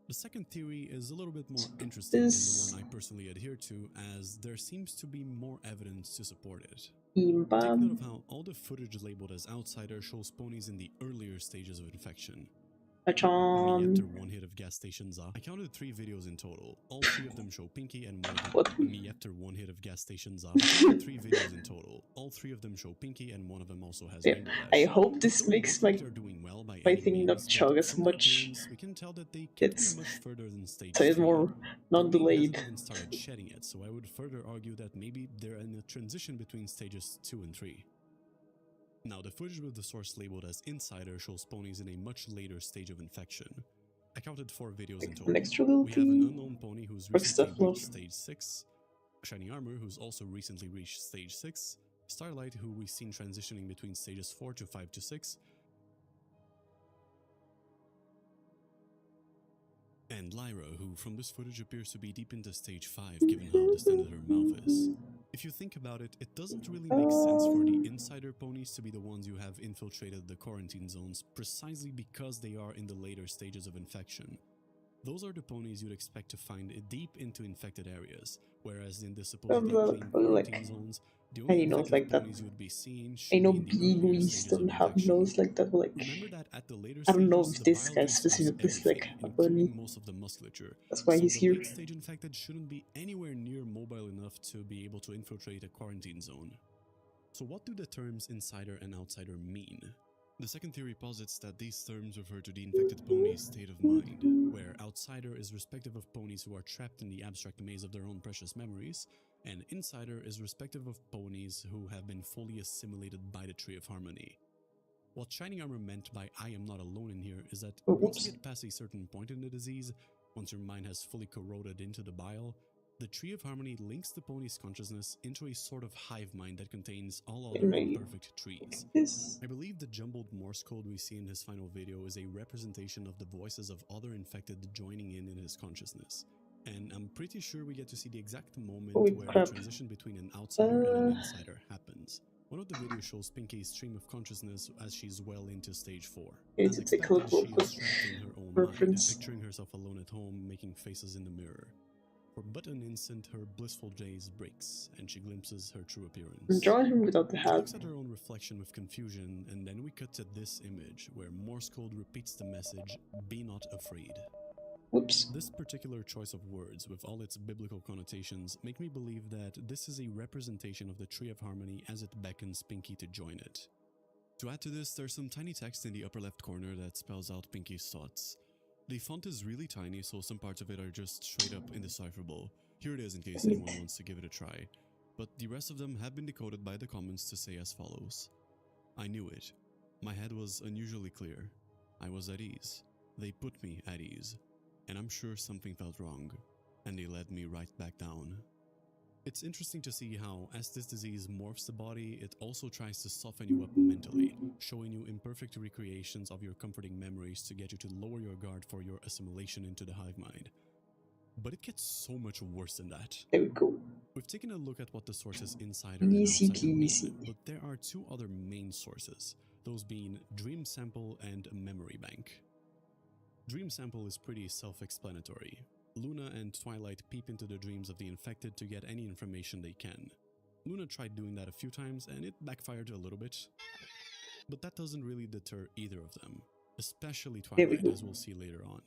The second theory is a little bit more interesting than the one I personally adhere to, as there seems to be more evidence to support it. Take note of how all the footage labeled as outsider shows ponies in the earlier stages of infection. Me after one hit of gas station Za. I counted 3 videos in total. All 3 of them show Pinky and one of them. Me after one hit of gas station Za. I counted 3 videos in total. All 3 of them show Pinky and one of them also has Rainbow Dash. I hope this makes my thing not chug as much. We can tell that they get much further than stage 3. So it's more non-delayed. Started shedding it, so I would further argue that maybe they're in a transition between stages 2 and 3. Now, the footage with the source labeled as Insider shows ponies in a much later stage of infection. I counted 4 videos in total. We have an unknown pony who's recently reached stage 6, Shining Armor who's also recently reached stage 6, Starlight who we've seen transitioning between stages 4 to 5 to 6, and Lyra, who from this footage appears to be deep into stage 5 given how distended her mouth is. If you think about it, it doesn't really make sense for the insider ponies to be the ones who have infiltrated the quarantine zones precisely because they are in the later stages of infection. Those are the ponies you'd expect to find deep into infected areas, whereas in the supposedly clean quarantine zones, the only infected ponies you would be seeing should be in the earlier stages of infection. Nose like that, like, Remember that at the later I don't know stages, if the this bile guy drinks specifically is like a bunny. including most of the musculature. That's why So he's the here. late-stage infected shouldn't be anywhere near mobile enough to be able to infiltrate a quarantine zone. So what do the terms insider and outsider mean? The second theory posits that these terms refer to the infected pony's state of mind, where outsider is respective of ponies who are trapped in the abstract maze of their own precious memories, and insider is respective of ponies who have been fully assimilated by the Tree of Harmony. What Shining Armor meant by I am not alone in here is that once you get past a certain point in the disease, once your mind has fully corroded into the bile, The Tree of Harmony links the pony's consciousness into a sort of hive mind that contains all other imperfect trees. This. I believe the jumbled Morse code we see in his final video is a representation of the voices of other infected joining in his consciousness. And I'm pretty sure we get to see the exact moment where the transition between an outsider and an insider happens. One of the videos shows Pinky's stream of consciousness as she's well into stage 4. As expected, she is trapped in her own mind, picturing herself alone at home, making faces in the mirror. For but an instant, her blissful gaze breaks, and she glimpses her true appearance. Draw him without the hat. She looks at her own reflection with confusion, and then we cut to this image, where Morse code repeats the message, "Be not afraid." Whoops. This particular choice of words, with all its biblical connotations, make me believe that this is a representation of the Tree of Harmony as it beckons Pinky to join it. To add to this, there's some tiny text in the upper left corner that spells out Pinky's thoughts. The font is really tiny, so some parts of it are just straight up indecipherable. Here it is in case anyone wants to give it a try. But the rest of them have been decoded by the comments to say as follows. I knew it. My head was unusually clear. I was at ease. They put me at ease. And I'm sure something felt wrong. And they led me right back down. It's interesting to see how, as this disease morphs the body, it also tries to soften you up mentally, showing you imperfect recreations of your comforting memories to get you to lower your guard for your assimilation into the hive mind. But it gets so much worse than that. There we go. We've taken a look at what the sources insider and outsider mean, but there are two other main sources, those being Dream Sample and Memory Bank. Dream Sample is pretty self-explanatory. Luna and Twilight peep into the dreams of the infected to get any information they can. Luna tried doing that a few times and it backfired a little bit. But that doesn't really deter either of them, especially Twilight, as we'll see later on.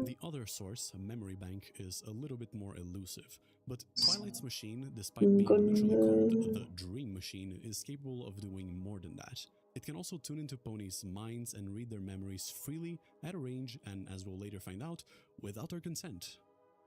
The other source, Memory Bank, is a little bit more elusive, but Twilight's machine, despite being literally called the Dream Machine, is capable of doing more than that. It can also tune into ponies' minds and read their memories freely, at a range, and as we'll later find out, without their consent.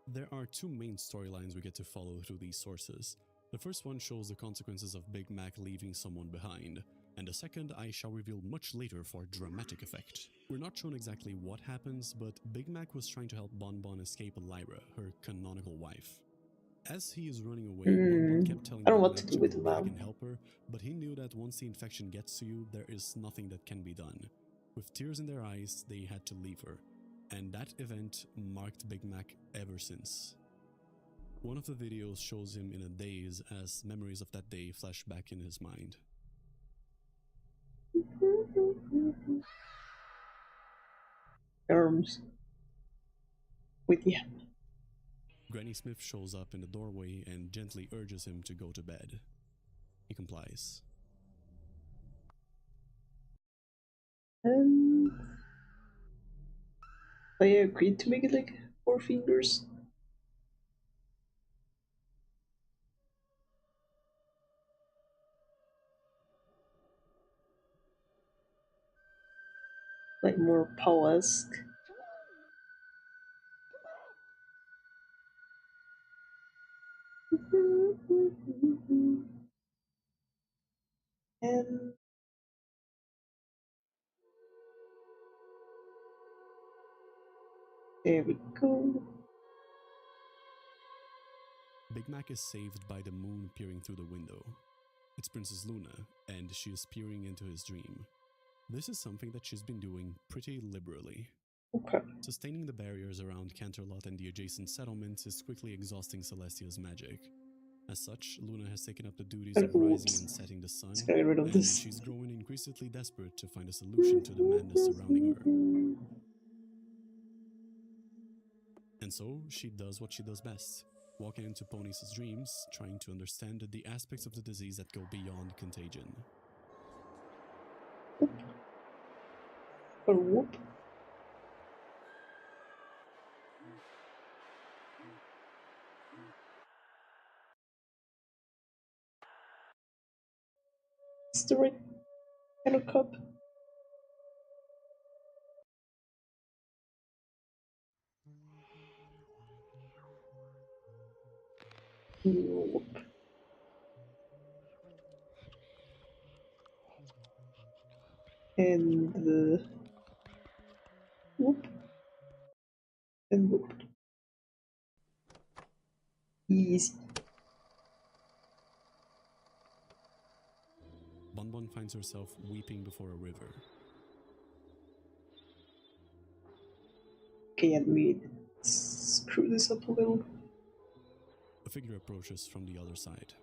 There are two main storylines we get to follow through these sources. The first one shows the consequences of Big Mac leaving someone behind, and the second I shall reveal much later for dramatic effect. We're not shown exactly what happens, but Big Mac was trying to help Bon Bon escape Lyra, her canonical wife. As he is running away, Bon Bon kept telling him to go back and help her, but he knew that once the infection gets to you, there is nothing that can be done. With tears in their eyes, they had to leave her, and that event marked Big Mac ever since. One of the videos shows him in a daze as memories of that day flash back in his mind. Arms. With you. Granny Smith shows up in the doorway and gently urges him to go to bed. He complies. They agreed to make it like 4 fingers. Like more Poe-esque. And there we go. Big Mac is saved by the moon peering through the window. It's Princess Luna, and she is peering into his dream. This is something that she's been doing pretty liberally. Okay. Sustaining the barriers around Canterlot and the adjacent settlements is quickly exhausting Celestia's magic. As such, Luna has taken up the duties of rising and setting the sun, and she's growing increasingly desperate to find a solution to the madness surrounding her. And so, she does what she does best, walking into Pony's dreams, trying to understand the aspects of the disease that go beyond contagion. Or whoop. It's the right kind of cup. Whoop. And whoop. And whoop. Easy. Bonbon finds herself weeping before a river. Okay, let me screw this up a little. A figure approaches from the other side.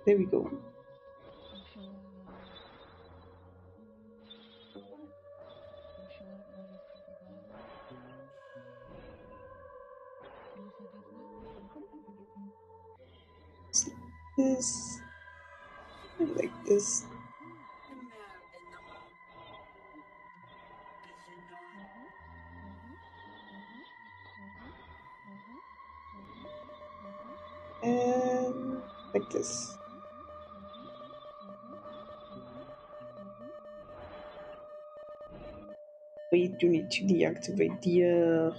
There we go. This, like this. And like this. We do need to deactivate the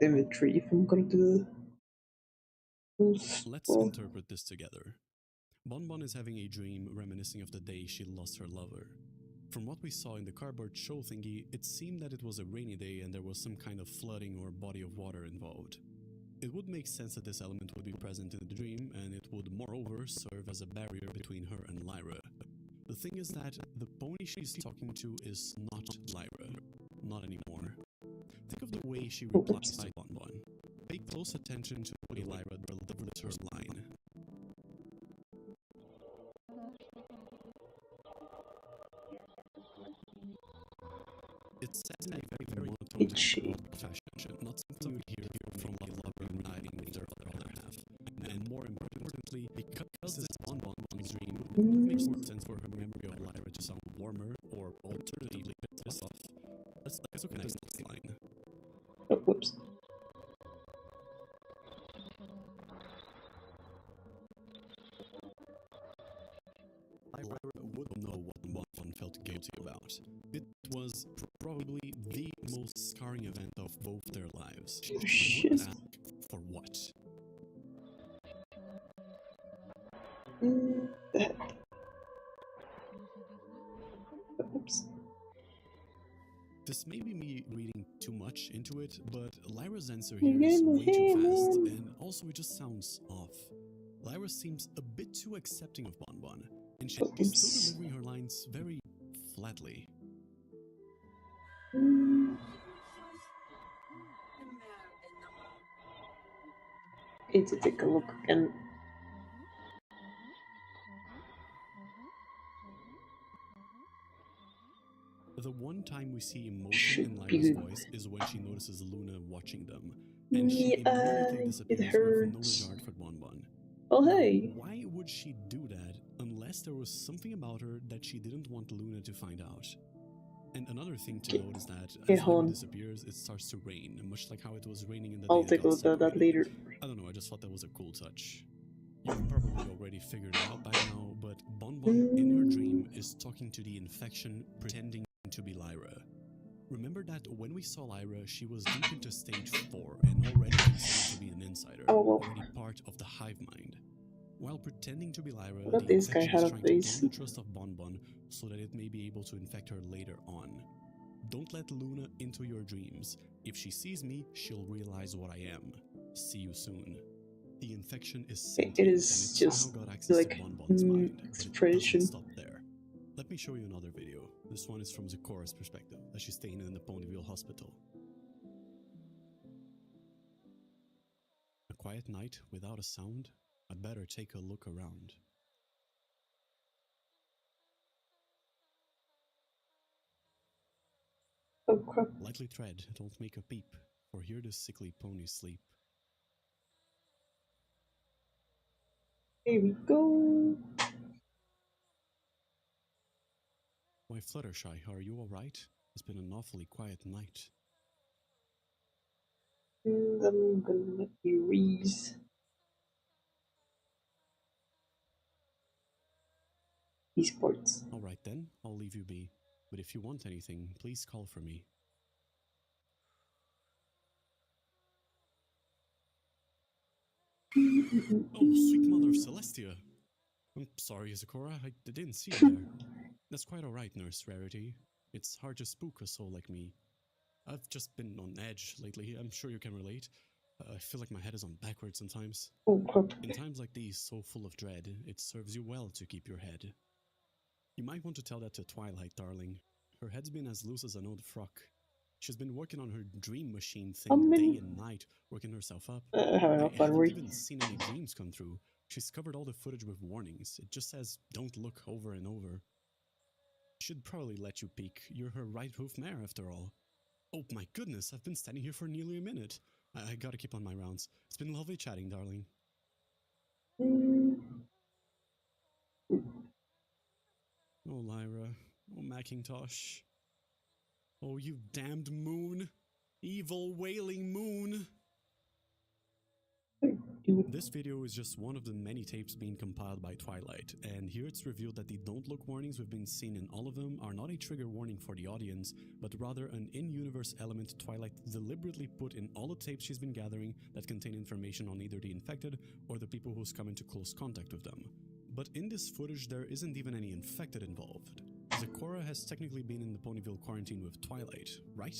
imagery if I'm gonna do this. Let's interpret this together. Bonbon is having a dream reminiscing of the day she lost her lover. From what we saw in the cardboard show thingy, it seemed that it was a rainy day and there was some kind of flooding or body of water involved. It would make sense that this element would be present in the dream, and it would moreover serve as a barrier between her and Lyra. The thing is that the pony she's talking to is not Lyra. Not anymore. Think of the way she replies to Bonbon. Pay close attention to the way Lyra delivers her line. It says in a very monotone fashion, not something you hear from a lover riding with their other half. And more importantly, because this is Bonbon's dream, it makes more sense for her memory of Lyra to sound warmer or alternatively pissed off. Let's look at the next line. Oh, whoops. Lyra would know what Bonbon felt guilty about. It was probably the most scarring event of both their lives. She would ask for what? That. Oops. This may be me reading too much into it, but Lyra's answer here is way too fast, and also it just sounds off. Lyra seems a bit too accepting of Bonbon, and she's still delivering her lines very flatly. Okay, to take a look again. The one time we see emotion in Lyra's voice is when she notices Luna watching them, and she immediately disappears with no regard for Bonbon. Oh, hey! Now, why would she do that unless there was something about her that she didn't want Luna to find out? And another thing to note is that as Lyra disappears, it starts to rain, much like how it was raining in the day. I'll take a look at that later. I don't know, I just thought that was a cool touch. You've probably already figured it out by now, but Bonbon in her dream is talking to the infection, pretending to be Lyra. Remember that when we saw Lyra, she was deep into stage 4 and already considered to be an insider, already part of the hive mind. While pretending to be Lyra, the infection is trying to gain the trust of Bonbon so that it may be able to infect her later on. Don't let Luna into your dreams. If she sees me, she'll realize what I am. See you soon. The infection is sentient, it is and it just somehow got access like to Bonbon's mind, expression. But it doesn't stop there. Let me show you another video. This one is from Zikora's perspective, as she's staying in the Ponyville hospital. A quiet night without a sound. I'd better take a look around. Oh crap. Lightly tread, don't make a peep, for here the sickly ponies sleep. Here we go. Why, Fluttershy, are you alright? It's been an awfully quiet night. I'm gonna let you read these parts. Alright then, I'll leave you be. But if you want anything, please call for me. Oh, sweet mother of Celestia! I'm sorry, Zikora, I didn't see you there. That's quite alright, Nurse Rarity. It's hard to spook a soul like me. I've just been on edge lately, I'm sure you can relate. I feel like my head is on backwards sometimes. Oh crap. In times like these, so full of dread, it serves you well to keep your head. You might want to tell that to Twilight, darling. Her head's been as loose as an old frock. She's been working on her dream machine thing day and night, working herself up. I haven't even seen any dreams come through. She's covered all the footage with warnings. It just says, don't look, over and over. Should probably let you peek. You're her right hoof mare, after all. Oh my goodness, I've been standing here for nearly a minute. I gotta keep on my rounds. It's been lovely chatting, darling. Oh, Lyra. Oh, Macintosh. Oh, you damned moon. Evil, wailing moon. This video is just one of the many tapes being compiled by Twilight, and here it's revealed that the don't look warnings we've been seeing in all of them are not a trigger warning for the audience, but rather an in-universe element Twilight deliberately put in all the tapes she's been gathering that contain information on either the infected or the people who's come into close contact with them. But in this footage there isn't even any infected involved. Zecora has technically been in the Ponyville quarantine with Twilight, right?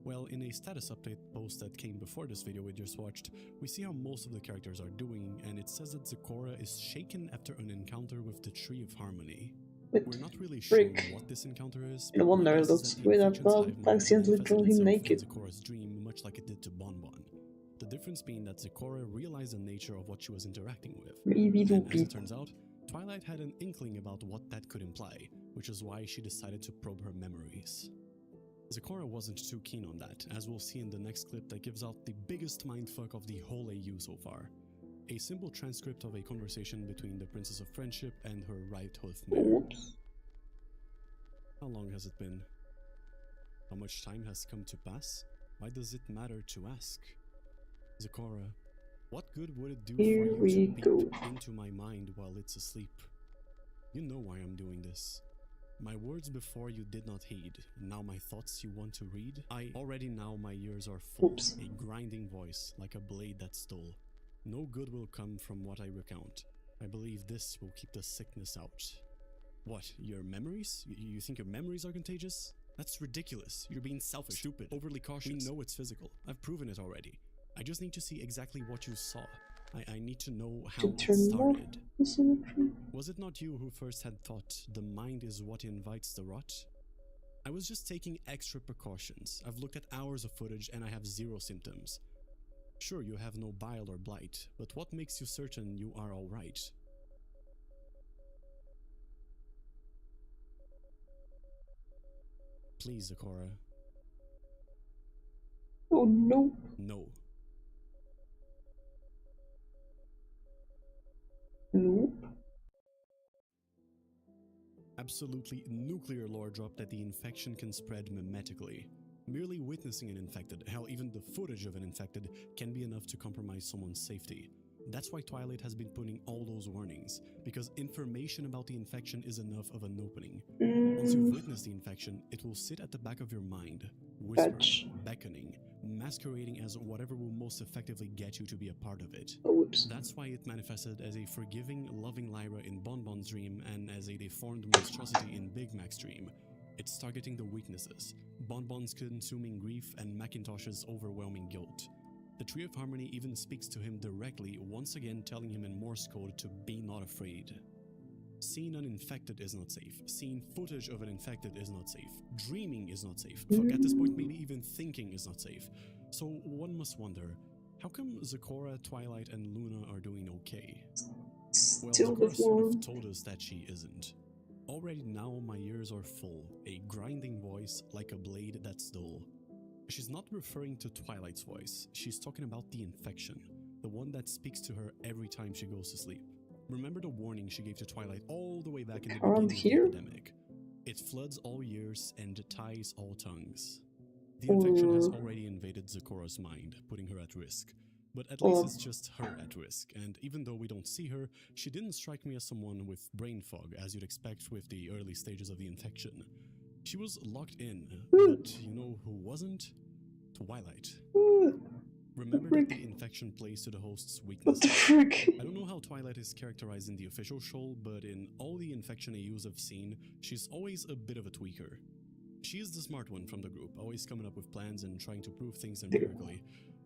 Well, in a status update post that came before this video we just watched, we see how most of the characters are doing, and it says that Zecora is shaken after an encounter with the Tree of Harmony. We're not really sure what this encounter is. No wonder looks weird that Bob accidentally drew him naked. Zecora's dream, much like it did to Bonbon. The difference being that Zecora realized the nature of what she was interacting with. Maybe And as it turns out, Twilight had an inkling about what that could imply, which is why she decided to probe her memories. Zecora wasn't too keen on that, as we'll see in the next clip that gives out the biggest mindfuck of the whole AU so far. A simple transcript of a conversation between the Princess of Friendship and her right hoof mare. How long has it been? How much time has come to pass? Why does it matter to ask? Zecora, what good would it do for you to peep into my mind while it's asleep? You know why I'm doing this. My words before you did not heed, and now my thoughts you want to read? I already now my ears are full, a grinding voice, like a blade that's dull. No good will come from what I recount. I believe this will keep the sickness out. What, your memories? You think your memories are contagious? That's ridiculous. You're being selfish, stupid, overly cautious. We know it's physical. I've proven it already. I just need to see exactly what you saw. I need to know how it started. Was it not you who first had thought the mind is what invites the rot? I was just taking extra precautions. I've looked at hours of footage and I have zero symptoms. Sure, you have no bile or blight, but what makes you certain you are alright? Please, Zecora. Oh no. No. Nope. Absolutely nuclear lore drop that the infection can spread mimetically. Merely witnessing an infected, hell even the footage of an infected, can be enough to compromise someone's safety. That's why Twilight has been putting all those warnings, because information about the infection is enough of an opening. Once you've witnessed the infection, it will sit at the back of your mind, whispering, beckoning, masquerading as whatever will most effectively get you to be a part of it. That's why it manifested as a forgiving, loving Lyra in Bonbon's dream and as a deformed monstrosity in Big Mac's dream. It's targeting the weaknesses, Bonbon's consuming grief and Macintosh's overwhelming guilt. The Tree of Harmony even speaks to him directly, once again telling him in Morse code to be not afraid. Seeing an infected is not safe. Seeing footage of an infected is not safe. Dreaming is not safe. Fuck, at this point, maybe even thinking is not safe. So one must wonder, how come Zecora, Twilight, and Luna are doing okay? Well, Zecora sort of told us that she isn't. Already now my ears are full, a grinding voice like a blade that's dull. She's not referring to Twilight's voice, she's talking about the infection, the one that speaks to her every time she goes to sleep. Remember the warning she gave to Twilight all the way back in the beginning of the epidemic? It floods all ears and ties all tongues. The infection has already invaded Zecora's mind, putting her at risk. But at least it's just her at risk, and even though we don't see her, she didn't strike me as someone with brain fog, as you'd expect with the early stages of the infection. She was locked in, but you know who wasn't? Twilight. Remember that the infection plays to the host's What the weaknesses. frick? I don't know how Twilight is characterized in the official show, but in all the infection AUs I've seen, she's always a bit of a tweaker. She is the smart one from the group, always coming up with plans and trying to prove things empirically.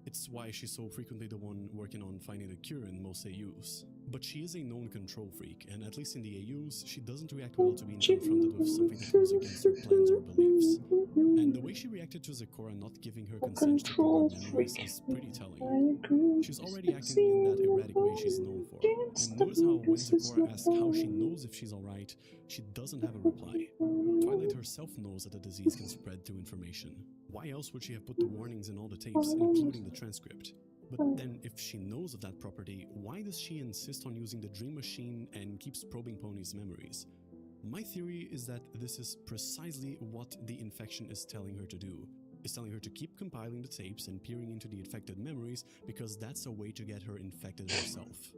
It's why she's so frequently the one working on finding a cure in most AUs. But she is a known control freak, and at least in the AUs, she doesn't react well to being confronted with something that goes against her plans or beliefs. And the way she reacted to Zecora not giving her consent to probe her memories is pretty telling. She's already acting in that erratic way she's known for. And notice how when Zecora asks how she knows if she's alright, she doesn't have a reply. Twilight herself knows that the disease can spread through information. Why else would she have put the warnings in all the tapes, including the transcript? But then, if she knows of that property, why does she insist on using the dream machine and keeps probing Pony's memories? My theory is that this is precisely what the infection is telling her to do. It's telling her to keep compiling the tapes and peering into the infected memories because that's a way to get her infected herself.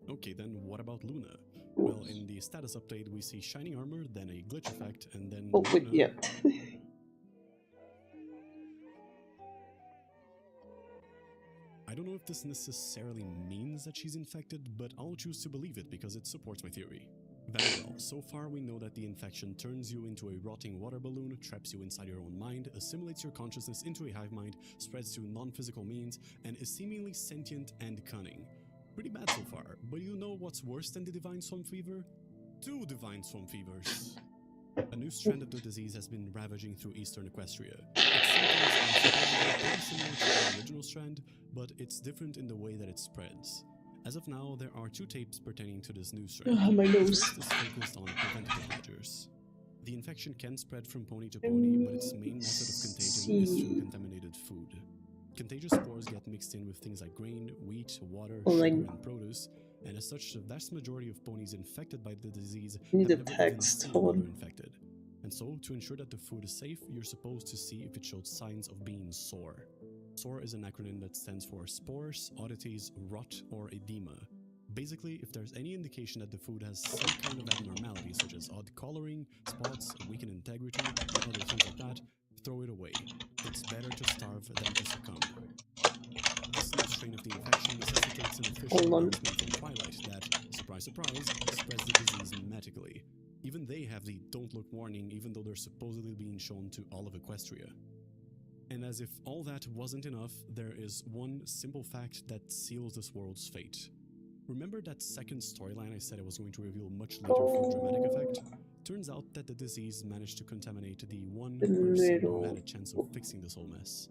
Okay, then what about Luna? Well, in the status update we see shiny armor, then a glitch effect, and then Oh, wait, Luna... yeah. I don't know if this necessarily means that she's infected, but I'll choose to believe it because it supports my theory. Very well, so far we know that the infection turns you into a rotting water balloon, traps you inside your own mind, assimilates your consciousness into a hive mind, spreads through non-physical means, and is seemingly sentient and cunning. Pretty bad so far, but you know what's worse than the Divine Swamp Fever? 2 Divine Swamp Fevers. A new strand of the disease has been ravaging through eastern Equestria. Its symptoms are very similar to the original strand, but it's different in the way that it spreads. As of now, there are 2 tapes pertaining to this new strand. My nose. The first is focused on preventative measures. The infection can spread from pony to pony, but its main method of contagion is through contaminated food. Contagious spores get mixed in with things like grain, wheat, water, sugar, and produce, and as such, the vast majority of ponies infected by the disease Need have a never text, even hold seen on. another infected. And so, to ensure that the food is safe, you're supposed to see if it shows signs of being sore. SORE is an acronym that stands for spores, oddities, rot, or edema. Basically, if there's any indication that the food has some kind of abnormality, such as odd coloring, spots, weakened integrity, and other things like that, throw it away. It's better to starve than to succumb. This new strain of the infection necessitates an official announcement from Twilight that, surprise surprise, spreads the disease memetically. Even they have the don't look warning, even though they're supposedly being shown to all of Equestria. And as if all that wasn't enough, there is one simple fact that seals this world's fate. Remember that second storyline I said I was going to reveal much later for dramatic effect? Turns out that the disease managed to contaminate the one person who had a chance of fixing this whole mess.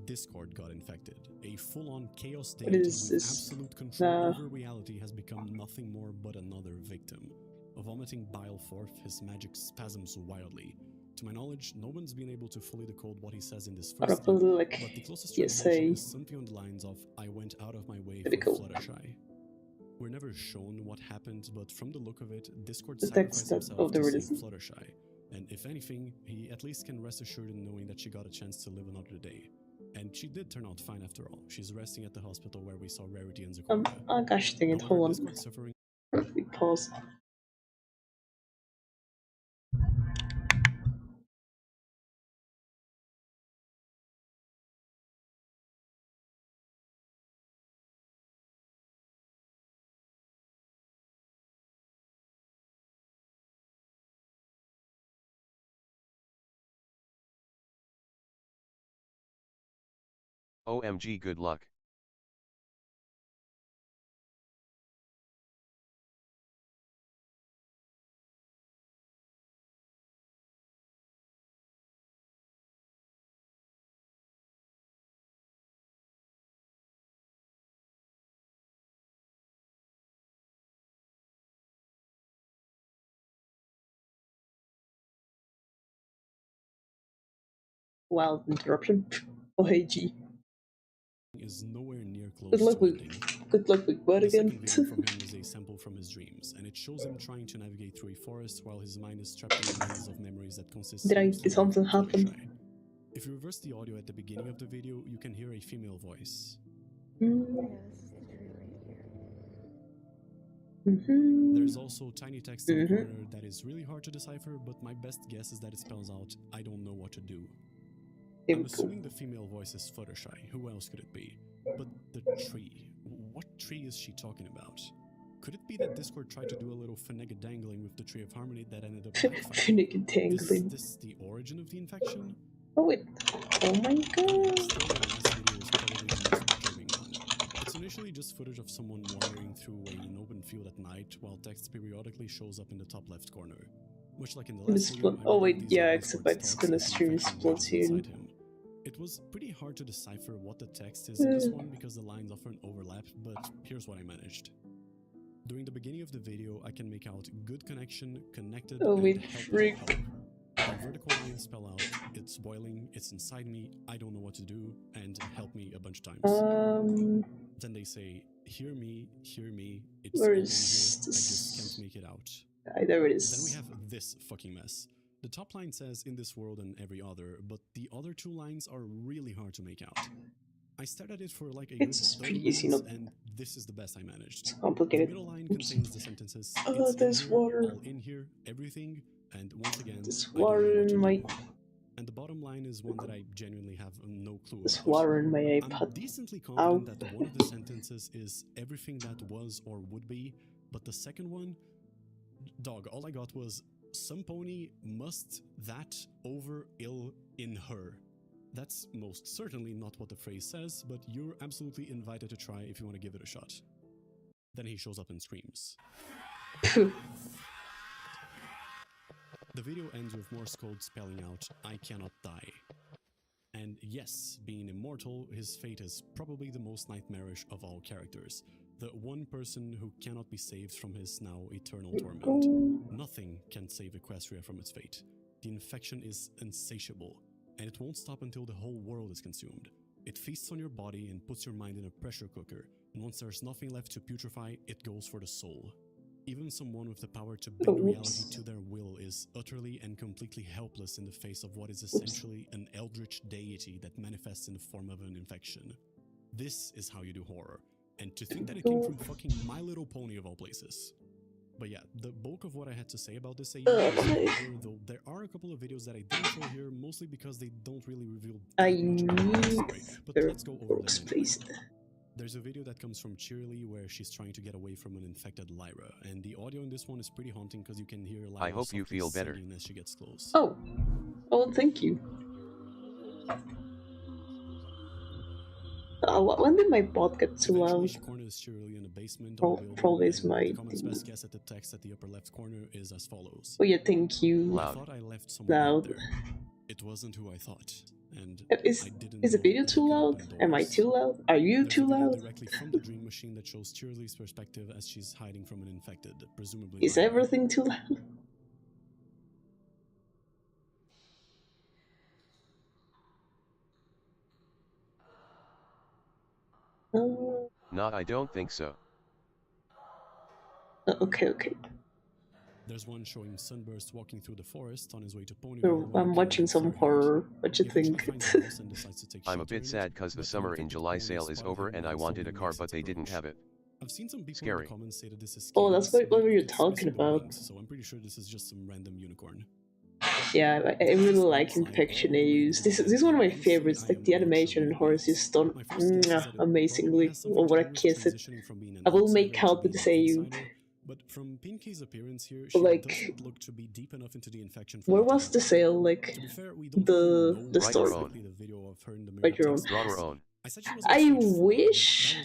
Discord got infected. A full-on chaos deity with absolute control over reality has become nothing more but another victim. Vomiting bile forth, his magic spasms wildly. To my knowledge, no one's been able to fully decode what he says in this first clip, but the closest translation is something on the lines of, "I went out of my way for Fluttershy." We're never shown what happened, but from the look of it, Discord sacrificed himself to save Fluttershy. And if anything, he at least can rest assured in knowing that she got a chance to live another day. And she did turn out fine after all. She's resting at the hospital where we saw Rarity and Zecora. Oh gosh dang it, hold on. Suffering... Pause. OMG, good luck. Wild interruption. Oh hey G. Is nowhere near close Good luck to with ending. good luck with what The again? second video from him is a sample from his dreams, and it shows him trying to navigate through a forest while his mind is trapped in a maze of memories that consists Did something happen? If you reverse the audio at the beginning of the video, you can hear a female voice. There's also tiny text in the corner that is really hard to decipher, but my best guess is that it spells out, "I don't know what to do." I'm assuming the female voice is Fluttershy. Who else could it be? But the tree, what tree is she talking about? Could it be that Discord tried to do a little dangling with the Tree of Harmony that ended up backfiring? Is Finnegan this the origin of the infection? Oh wait. Oh my god. Still, the last video is probably the most disturbing one. It's initially just footage of someone wandering through an open field at night while text periodically shows up in the top left corner. Much like in the last video, Oh wait, yeah, except it's gonna stream Splatoon. It was pretty hard to decipher what the text is in this one because the lines often overlap, but here's what I managed. During the beginning of the video, I can make out good connection, connected, Oh and wait, help, freak. help. The vertical lines spell out, it's boiling, it's inside me, I don't know what to do, and help me a bunch of times. Then they say, hear me, it's where all in is here, this? I just can't make it out. There it is. Then we have this fucking mess. The top line says in this world and every other, but the other two lines are really hard to make out. I stared at it for like a good 30 pretty minutes, and this is the best I managed. It's complicated. The middle line contains the sentences, Oh, there's water. all in here, everything, and once again, There's water in my... And the bottom line is one that I genuinely have no clue There's about. water in my I'm iPad. decently confident that one of the sentences is everything that was or would be, but the second one, dog, all I got was some pony must that over ill in her. That's most certainly not what the phrase says, but you're absolutely invited to try if you want to give it a shot. Then he shows up and screams. The video ends with Morse code spelling out, I cannot die. And yes, being immortal, his fate is probably the most nightmarish of all characters. The one person who cannot be saved from his now eternal torment. Nothing can save Equestria from its fate. The infection is insatiable, and it won't stop until the whole world is consumed. It feasts on your body and puts your mind in a pressure cooker, and once there's nothing left to putrefy, it goes for the soul. Even someone with the power to bend reality to their will is utterly and completely helpless in the face of what is essentially an eldritch deity that manifests in the form of an infection. This is how you do horror, and to think that it came from fucking My Little Pony of all places. But yeah, the bulk of what I had to say about this AU is over, though there are a couple of videos that I didn't show here, mostly because they don't really reveal I much about the need story. But let's go over them anyway. please. There's a video that comes from Cheerly where she's trying to get away from an infected Lyra, and the audio in this one is pretty haunting because you can hear Lyra I hope you feel better as she gets close. Oh, thank you. When did my bot get too loud? She corners Cheerly in the basement. Probably is my... The comment's best guess at the text at the upper left corner is as follows. Oh yeah, thank you. I thought I left someone out there. It wasn't who I thought. And is the video too loud? Am I too loud? Are you too loud? Directly from the dream machine that shows Cheerly's perspective as she's hiding from an infected, presumably. Is everything too loud? No, I don't think so. Okay. There's one showing Sunburst walking through the forest on his way to Ponyville. So I'm watching some horror. What you think? I'm a bit sad cause the summer in July sale is over and I wanted a car but they didn't have it. I've seen some people Scary. in the comments say that this is Oh, that's what you're talking about. So I'm pretty sure this is just some random unicorn. Yeah, I really like infection AUs. This is one of my favorites. Like the animation in horror is done amazingly. Or what a kiss it. I will make out with this AU. But from Pinkey's appearance here, she like, doesn't look to be deep enough into the infection. Where was the sale? Like the store. Write your own. I wish.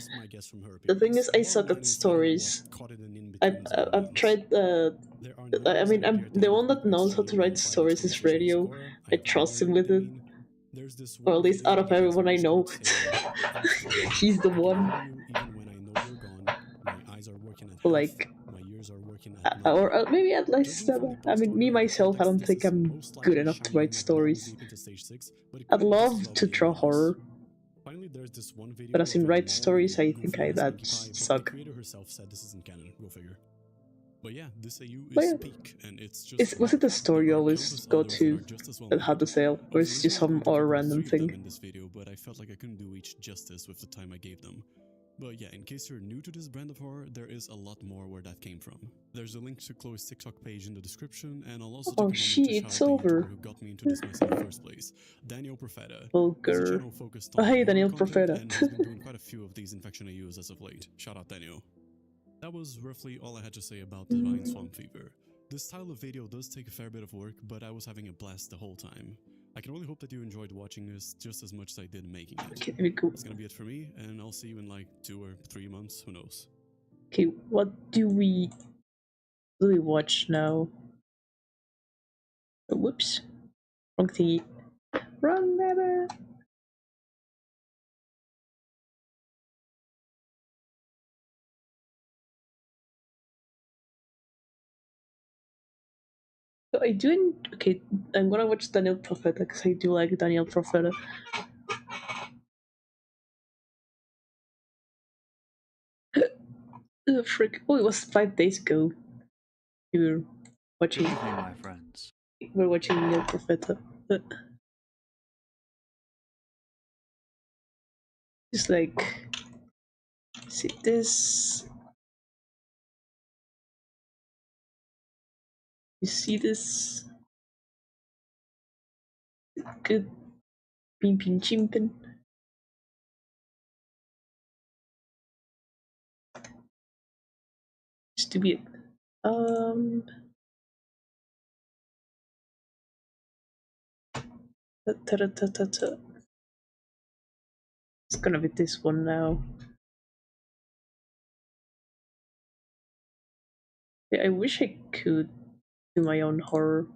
The thing is, I suck at stories. I've tried. I mean, I'm the one that knows how to write stories is Radio. I trust him with it, or at least out of everyone I know, he's the one. Like, or maybe at least. I mean, me myself, I don't think I'm good enough to write stories. I'd love to draw horror. But as in write stories, I think that suck. The creator herself said this isn't canon. Go figure. But yeah, this AU is peak, and it's just. Was it the store you always go to that had the sale, or is it just some or random thing? In this video, but I felt like I couldn't do each justice with the time I gave them. But yeah, in case you're new to this brand of horror, there is a lot more where that came from. There's a link to Chloe's TikTok page in the description, and I'll also Oh take a moment to shit, shout it's out the over. YouTuber who got me into this mess in the first place, Daniel Profeta. He's a Vulgar. channel focused Oh on hey, horror Daniel content Profeta. and has been doing quite a few of these Infection AUs as of late. Shout out Daniel. That was roughly all I had to say about Divine Swamp Fever. This style of video does take a fair bit of work, but I was having a blast the whole time. I can only hope that you enjoyed watching this just as much as I did making it. Okay, very cool. That's gonna be it for me, and I'll see you in like 2 or 3 months, who knows. Okay, what do we watch now? Oh, whoops. Wrong thingy. Wrong lever. So I do. Okay, I'm gonna watch Daniel Profeta because I do like Daniel Profeta. Frick. Oh, it was 5 days ago. We were watching. Good evening, my friends. We're watching Daniel Profeta. It's like. See this. You see this? Good. Pin pin chimpin. Just to be it. It's gonna be this one now. Yeah, I wish I could do my own horror.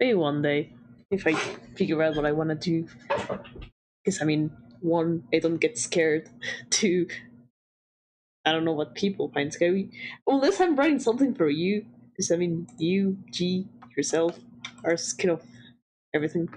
Maybe one day, if I figure out what I want to do. Because, I mean, one, I don't get scared. Two, I don't know what people find scary. Unless I'm writing something for you. Because, I mean, you, G, yourself, are kind of everything.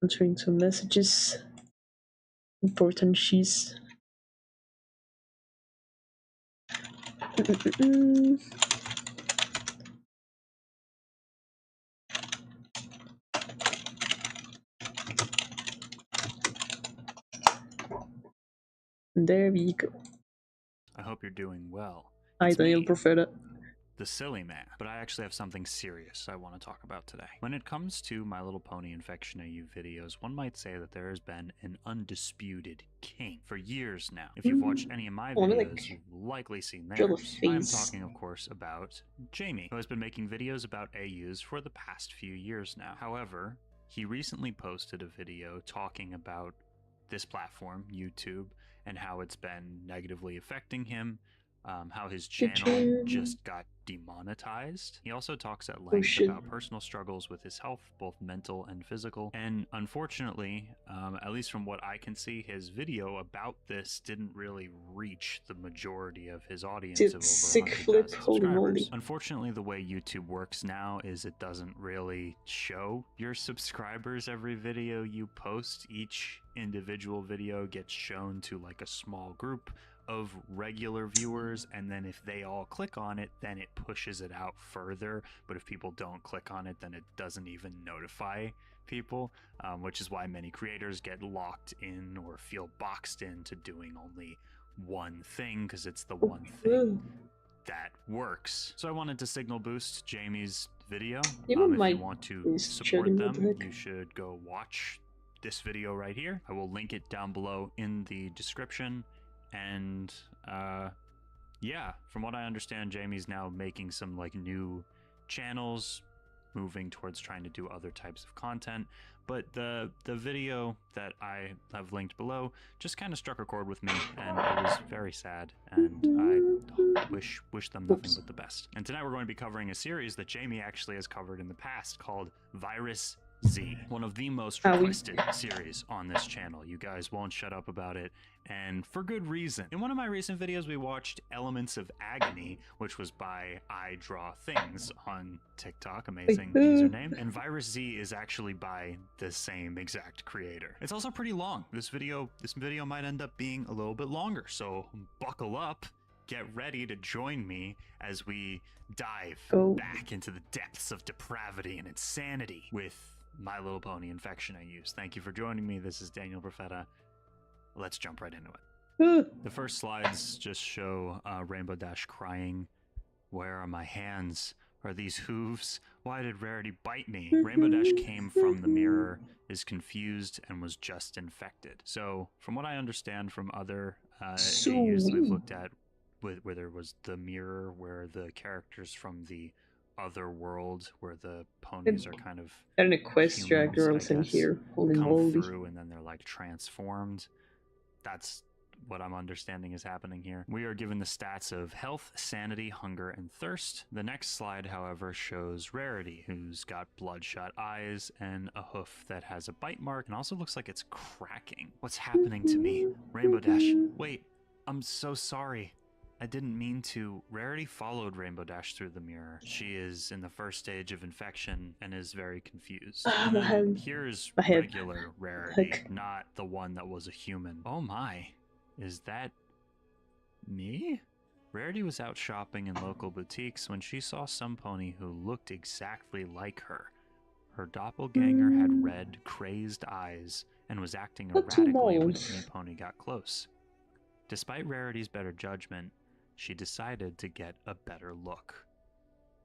Answering some messages. Important she's. There we go. I hope you're doing well. Hi, It's Daniel me, Profeta. the silly man, but I actually have something serious I want to talk about today. When it comes to My Little Pony Infection AU videos, one might say that there has been an undisputed king for years now. If you've watched any of my videos, you've likely seen theirs. I'm talking, of course, about Jamie, who has been making videos about AUs for the past few years now. However, he recently posted a video talking about this platform, YouTube, and how it's been negatively affecting him, how his channel just got demonetized. He also talks at length about personal struggles with his health, both mental and physical. And unfortunately, at least from what I can see, his video about this didn't really reach the majority of his audience of over 100,000 subscribers. Unfortunately, the way YouTube works now is it doesn't really show your subscribers every video you post. Each individual video gets shown to like a small group of regular viewers, and then if they all click on it, then it pushes it out further. But if people don't click on it, then it doesn't even notify people, which is why many creators get locked in or feel boxed into doing only one thing, because it's the one thing that works. So I wanted to signal boost Jamie's video. If you want to support them, you should go watch this video right here. I will link it down below in the description. And yeah, from what I understand, Jamie's now making some like new channels, moving towards trying to do other types of content. But the video that I have linked below just kind of struck a chord with me, and it was very sad, and I wish them nothing but the best. And tonight we're going to be covering a series that Jamie actually has covered in the past called Virus Z, one of the most Owie. requested series on this channel. You guys won't shut up about it, and for good reason. In one of my recent videos, we watched Elements of Agony, which was by I Draw Things on TikTok, amazing username, and Virus Z is actually by the same exact creator. It's also pretty long. This video might end up being a little bit longer, so buckle up. Get ready to join me as we dive back into the depths of depravity and insanity with My Little Pony Infection I Use. Thank you for joining me. This is Daniel Profeta. Let's jump right into it. The first slides just show Rainbow Dash crying. Where are my hands? Are these hooves? Why did Rarity bite me? Rainbow Dash came from the mirror, is confused, and was just infected. So, from what I understand from other AUs that we've looked at, where there was the mirror where the characters from the other world, where the ponies are kind of an Equestria humans, girls I in guess, here. Holy come moly. through and then they're like transformed. That's what I'm understanding is happening here. We are given the stats of health, sanity, hunger, and thirst. The next slide, however, shows Rarity, who's got bloodshot eyes and a hoof that has a bite mark and also looks like it's cracking. What's happening to me? Rainbow Dash, wait, I'm so sorry. I didn't mean to. Rarity followed Rainbow Dash through the mirror. She is in the first stage of infection and is very confused. Here's regular Rarity, not the one that was a human. Oh my, is that me? Rarity was out shopping in local boutiques when she saw some pony who looked exactly like her. Her doppelganger had red, crazed eyes and was acting erratically when any pony got close. Despite Rarity's better judgment, she decided to get a better look.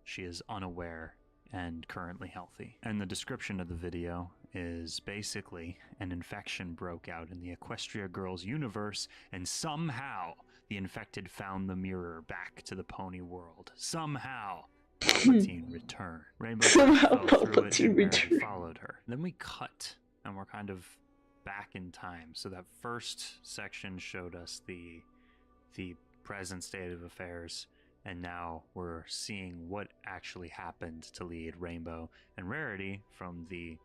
She is unaware and currently healthy. And the description of the video is basically an infection broke out in the Equestria Girls universe, and somehow the infected found the mirror back to the pony world. Somehow Palpatine returned. Rainbow Dash fell through it and Rarity followed her. Then we cut, and we're kind of back in time. So that first section showed us the present state of affairs, and now we're seeing what actually happened to lead Rainbow and Rarity from the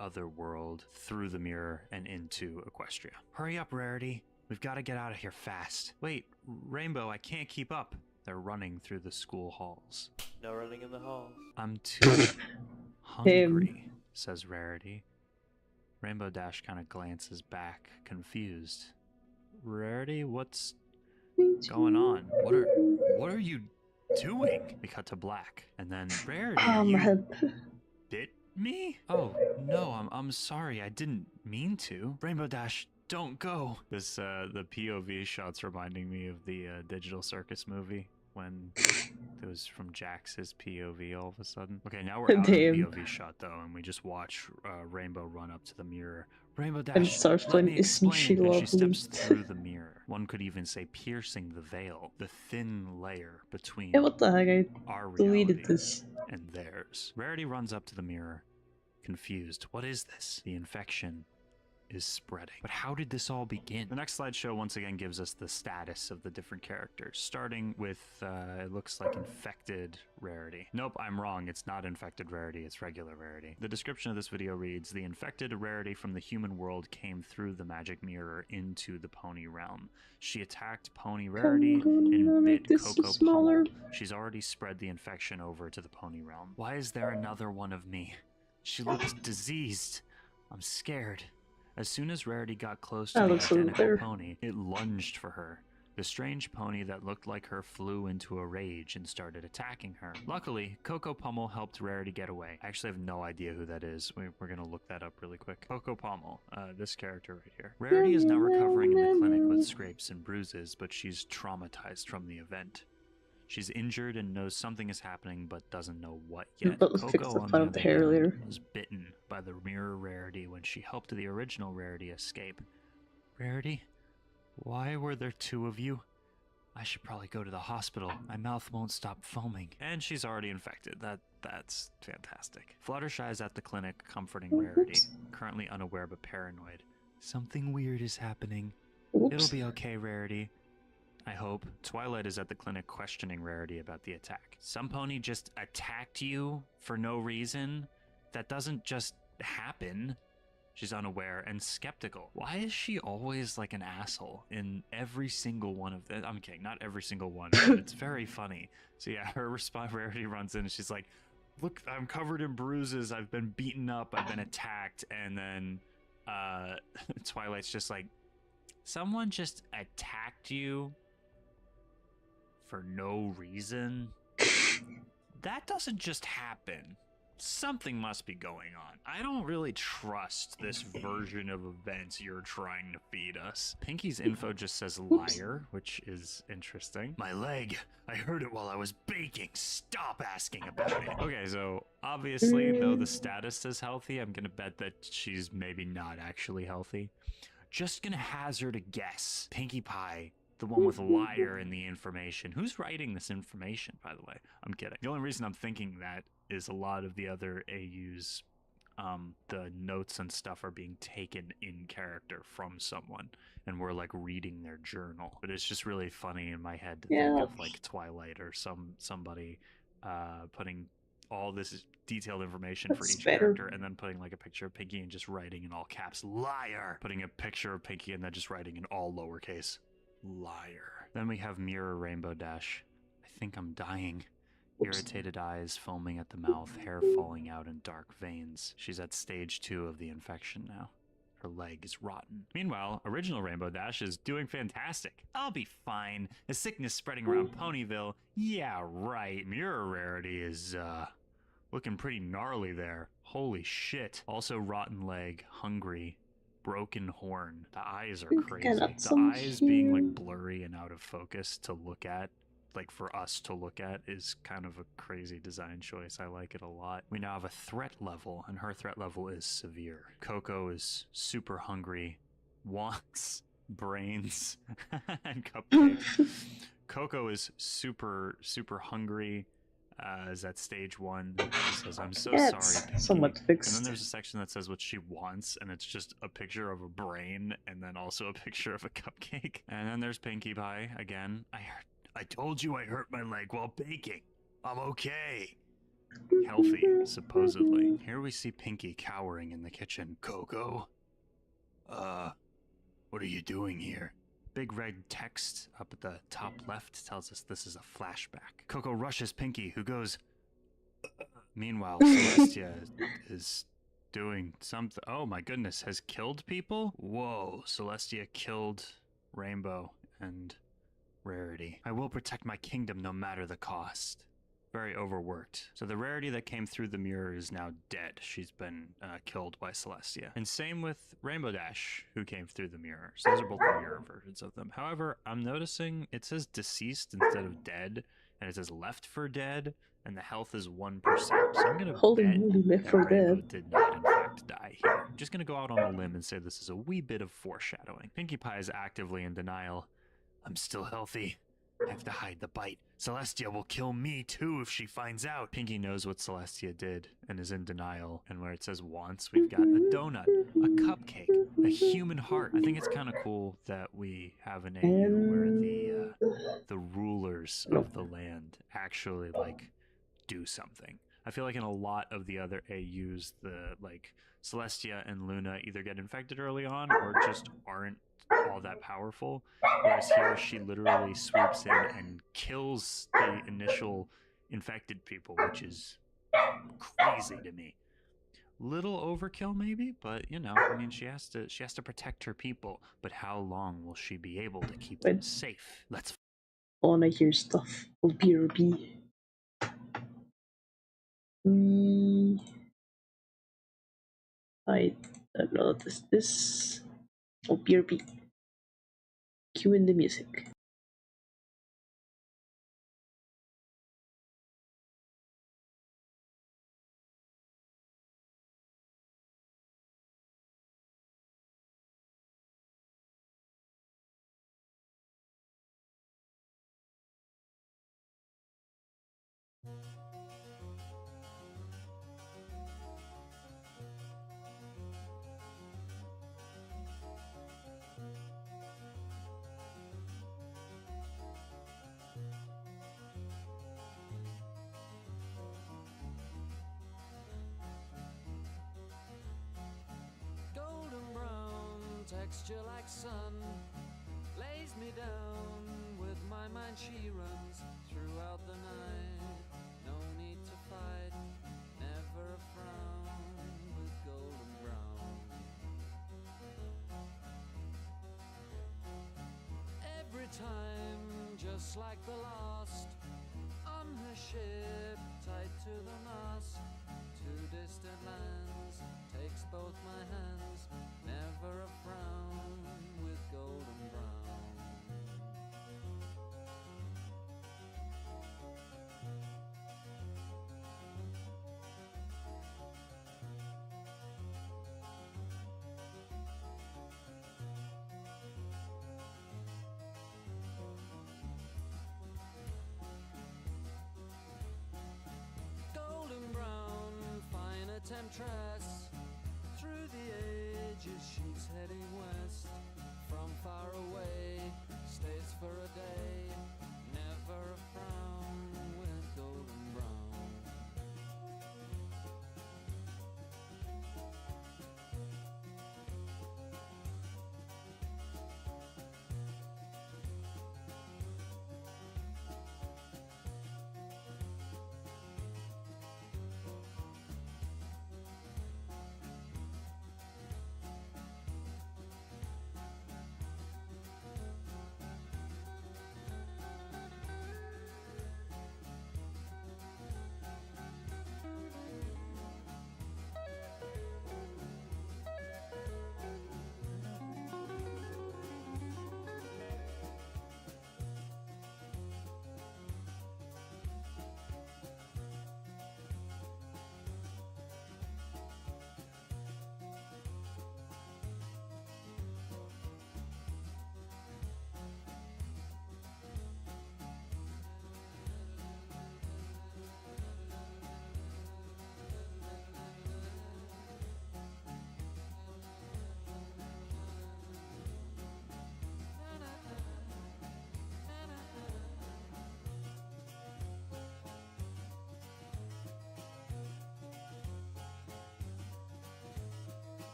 other world through the mirror and into Equestria. Hurry up, Rarity. We've got to get out of here fast. Wait, Rainbow, I can't keep up. They're running through the school halls. No running in the halls. I'm too hungry, says Rarity. Rainbow Dash kind of glances back, confused. Rarity, what's going on? What are you doing? We cut to black, and then Rarity, you bit me? Oh no, I'm sorry. I didn't mean to. Rainbow Dash, don't go. This the POV shots reminding me of the Digital Circus movie when it was from Jax's POV all of a sudden. Okay, now we're out of the POV shot though, and we just watch Rainbow run up to the mirror. Rainbow Dash, let me explain. And she steps through the mirror. One could even say piercing the veil, the thin layer between what the heck? I our deleted reality this. and theirs. Rarity runs up to the mirror, confused. What is this? The infection is spreading. But how did this all begin? The next slideshow once again gives us the status of the different characters, starting with, it looks like infected Rarity. Nope, I'm wrong. It's not infected Rarity. It's regular Rarity. The description of this video reads, the infected Rarity from the human world came through the magic mirror into the pony realm. She attacked Pony Rarity and bit Coco Pummel. She's already spread the infection over to the pony realm. Why is there another one of me? She looks diseased. I'm scared. As soon as Rarity got close to the identical pony, it lunged for her. The strange pony that looked like her flew into a rage and started attacking her. Luckily, Coco Pummel helped Rarity get away. I actually have no idea who that is. We're gonna look that up really quick. Coco Pummel, this character right here. Rarity is now recovering in the clinic with scrapes and bruises, but she's traumatized from the event. She's injured and knows something is happening, but doesn't know what yet. Coco, on the other hand, was bitten by the mirror Rarity when she helped the original Rarity escape. Rarity? Why were there two of you? I should probably go to the hospital. My mouth won't stop foaming. And she's already infected. That's fantastic. Fluttershy is at the clinic comforting Rarity, currently unaware but paranoid. Something weird is happening. It'll be okay, Rarity. I hope. Twilight is at the clinic questioning Rarity about the attack. Some pony just attacked you for no reason? That doesn't just happen. She's unaware and skeptical. Why is she always like an asshole in every single one of them? I'm kidding, not every single one, but it's very funny. So yeah, her response, Rarity runs in and she's like, look, I'm covered in bruises. I've been beaten up. I've been attacked. And then Twilight's just like, someone just attacked you for no reason? That doesn't just happen. Something must be going on. I don't really trust this version of events you're trying to feed us. Pinky's info just says liar, which is interesting. My leg. I heard it while I was baking. Stop asking about it. Okay, so obviously, though the status says healthy, I'm gonna bet that she's maybe not actually healthy. Just gonna hazard a guess. Pinkie Pie, the one with liar in the information. Who's writing this information, by the way? I'm kidding. The only reason I'm thinking that is a lot of the other AUs, the notes and stuff are being taken in character from someone, and we're like reading their journal. But it's just really funny in my head to think of like Twilight or somebody putting all this detailed information for each character and then putting like a picture of Pinky and just writing in all caps, liar! Putting a picture of Pinky and then just writing in all lowercase, liar. Then we have Mirror Rainbow Dash. I think I'm dying. Irritated eyes, foaming at the mouth, hair falling out in dark veins. She's at stage 2 of the infection now. Her leg is rotten. Meanwhile, original Rainbow Dash is doing fantastic. I'll be fine. The sickness spreading around Ponyville. Yeah, right. Mirror Rarity is, looking pretty gnarly there. Holy shit. Also rotten leg, hungry, broken horn. The eyes are crazy. The eyes being like blurry and out of focus to look at, like for us to look at, is kind of a crazy design choice. I like it a lot. We now have a threat level, and her threat level is severe. Coco is super hungry, wants brains and cupcake. Coco is super hungry. Is at stage 1. She says, I'm so sorry, Pinky. Somewhat fixed. And then there's a section that says what she wants, and it's just a picture of a brain and then also a picture of a cupcake. And then there's Pinkie Pie again. I told you I hurt my leg while baking. I'm okay. Healthy, supposedly. Here we see Pinky cowering in the kitchen. Coco? What are you doing here? Big red text up at the top left tells us this is a flashback. Coco rushes Pinky, who goes... Meanwhile, Celestia is doing something. Oh my goodness, has killed people? Whoa, Celestia killed Rainbow and Rarity. I will protect my kingdom no matter the cost. Very overworked. So the Rarity that came through the mirror is now dead. She's been killed by Celestia. And same with Rainbow Dash, who came through the mirror. So those are both the mirror versions of them. However, I'm noticing it says deceased instead of dead, and it says left for dead, and the health is 1%. So I'm gonna bet that Rainbow did not in fact die here. I'm just gonna go out on a limb and say this is a wee bit of foreshadowing. Pinkie Pie is actively in denial. I'm still healthy. I have to hide the bite. Celestia will kill me too if she finds out. Pinky knows what Celestia did and is in denial. And where it says wants, we've got a donut, a cupcake, a human heart. I think it's kind of cool that we have an AU where the rulers of the land actually like do something. I feel like in a lot of the other AUs, the like Celestia and Luna either get infected early on or just aren't all that powerful, whereas here she literally swoops in and kills the initial infected people, which is crazy to me. Little overkill maybe, but you know, I mean, she has to protect her people, but how long will she be able to keep them safe? Let's wanna hear stuff. BRB. I don't know this. Oh, BRB. Cue in the music. texture like sun lays me down. With my mind she runs throughout the night. No need to fight, never a frown, with golden brown. Every time, just like the last, on her ship, tied to the mast, to distant lands, takes both my hands, never a frown, with golden brown. Golden brown, fine a temptress. Through the ages she's heading west. From far away, stays for a day. Never a frown, with golden brown.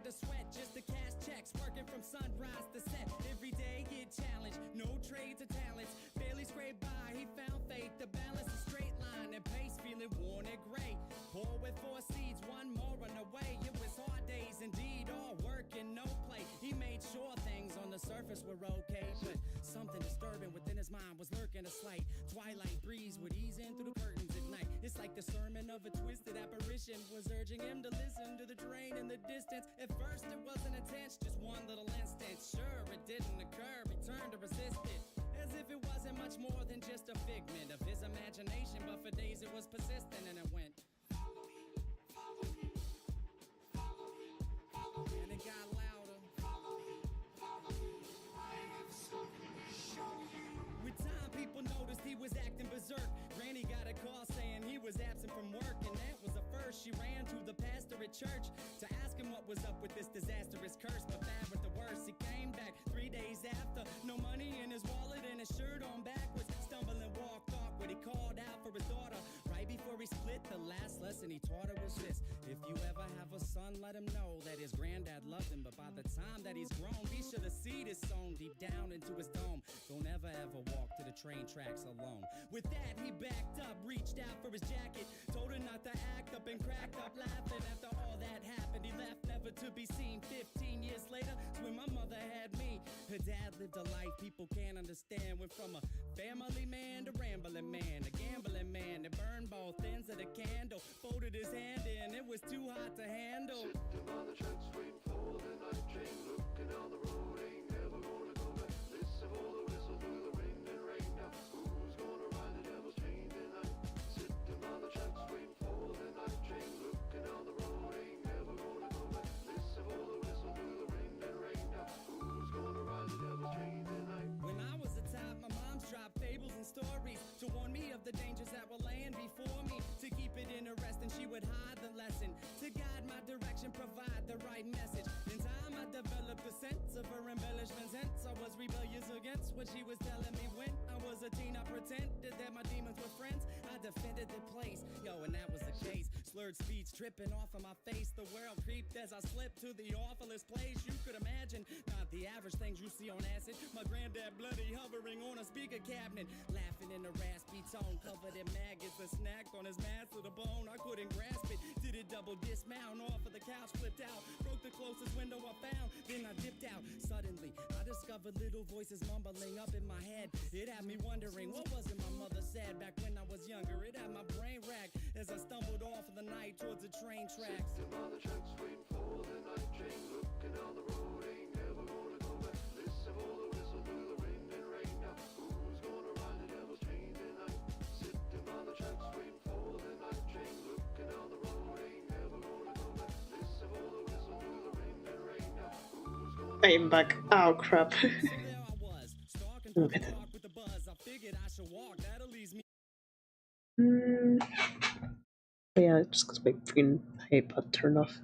to sweat just to cash checks, working from sunrise to set. Every day get challenged, no trades or talents. Barely scraped by, he found faith to balance a straight line and pace, feeling worn and gray. Poor with 4 seeds, one more on the way. It was hard days indeed, all work and no play. He made sure things on the surface were okay, but something disturbing within his mind was lurking. A slight twilight breeze would ease in through the curtains at night. It's like the sermon of a twisted apparition was urging him to listen to the train in the distance. At first it wasn't intense, just one little instant. Sure, it didn't occur, he turned to resist it, as if it wasn't much more than just a figment of his imagination. But for days it was persistent, and it went, follow me, follow me, follow me, follow me. And it got louder, follow me, follow me, I have something to show you. With time people noticed he was acting berserk. Granny got a call saying he was absent from work, and that was the first. She ran to the pastor at church to ask him what was up with this disastrous curse. But bad with the worst, he came back 3 days after. No money in his wallet and his shirt on backwards. Stumbling walked awkward, he called out for his daughter. Right before he split, the last lesson he taught her was this: if you ever have a son, let him know that his granddad loved him. But by the time that he's grown, be sure the seed is sown deep down into his dome. Don't ever walk to the train tracks alone. With that, he backed up, reached out for his jacket, told her not to act up and cracked up laughing. After all that happened, he left never to be seen. 15 years later, it's when my mother had me. Her dad lived a life people can't understand. Went from a family man to rambling man, a gambling man that burned both ends of the candle. Folded his hand in, it was too hot to handle. Sitting on the tracks waiting for the night train, looking down the road, ain't never gonna go back. Listen for the whistle through the wind and rain. Now who's gonna ride the devil's train tonight? Sitting on the tracks waiting for the night train, looking down the road, ain't never gonna go back. Listen for the whistle through the wind and rain. Now who's gonna ride the devil's train tonight? When I was a child, my mom's dropped fables and stories to warn me of the dangers that were laying before me. To keep it interesting, she would hide the lesson. To guide my direction, provide the right message. In time, I developed a sense of her embellishments. Hence, I was rebellious against what she was telling me. When I was a teen, I pretended that my demons were friends. I defended the place, and that was the case. Slurred speech dripping off of my face. The world creeped as I slipped to the awfulest place you could imagine. Not the average things you see on acid. My granddad bloody hovering on a speaker cabinet, laughing in a raspy tone, covered in maggots that snacked on his mass to the bone. I couldn't grasp it. Did it double dismount off of the couch, flipped out, broke the closest window I found, then I dipped out. Suddenly, I discovered little voices mumbling up in my head. It had me wondering, what was it my mother said back when I was younger? It had my brain racked as I stumbled off of the night towards the train tracks. Sitting on the tracks waiting for the night train, looking down the road, ain't never gonna go back. Listen for the whistle through the wind and rain. Now who's gonna ride the devil's train tonight? Sitting on the tracks waiting for the night train, looking down the road, ain't never gonna go back. Listen for the whistle through the wind and rain. Now who's gonna I'm back. Oh crap. So there I was, stalking through the park with the buzz. I figured I should walk, that'll ease me. Yeah, just because my freaking iPod turned off.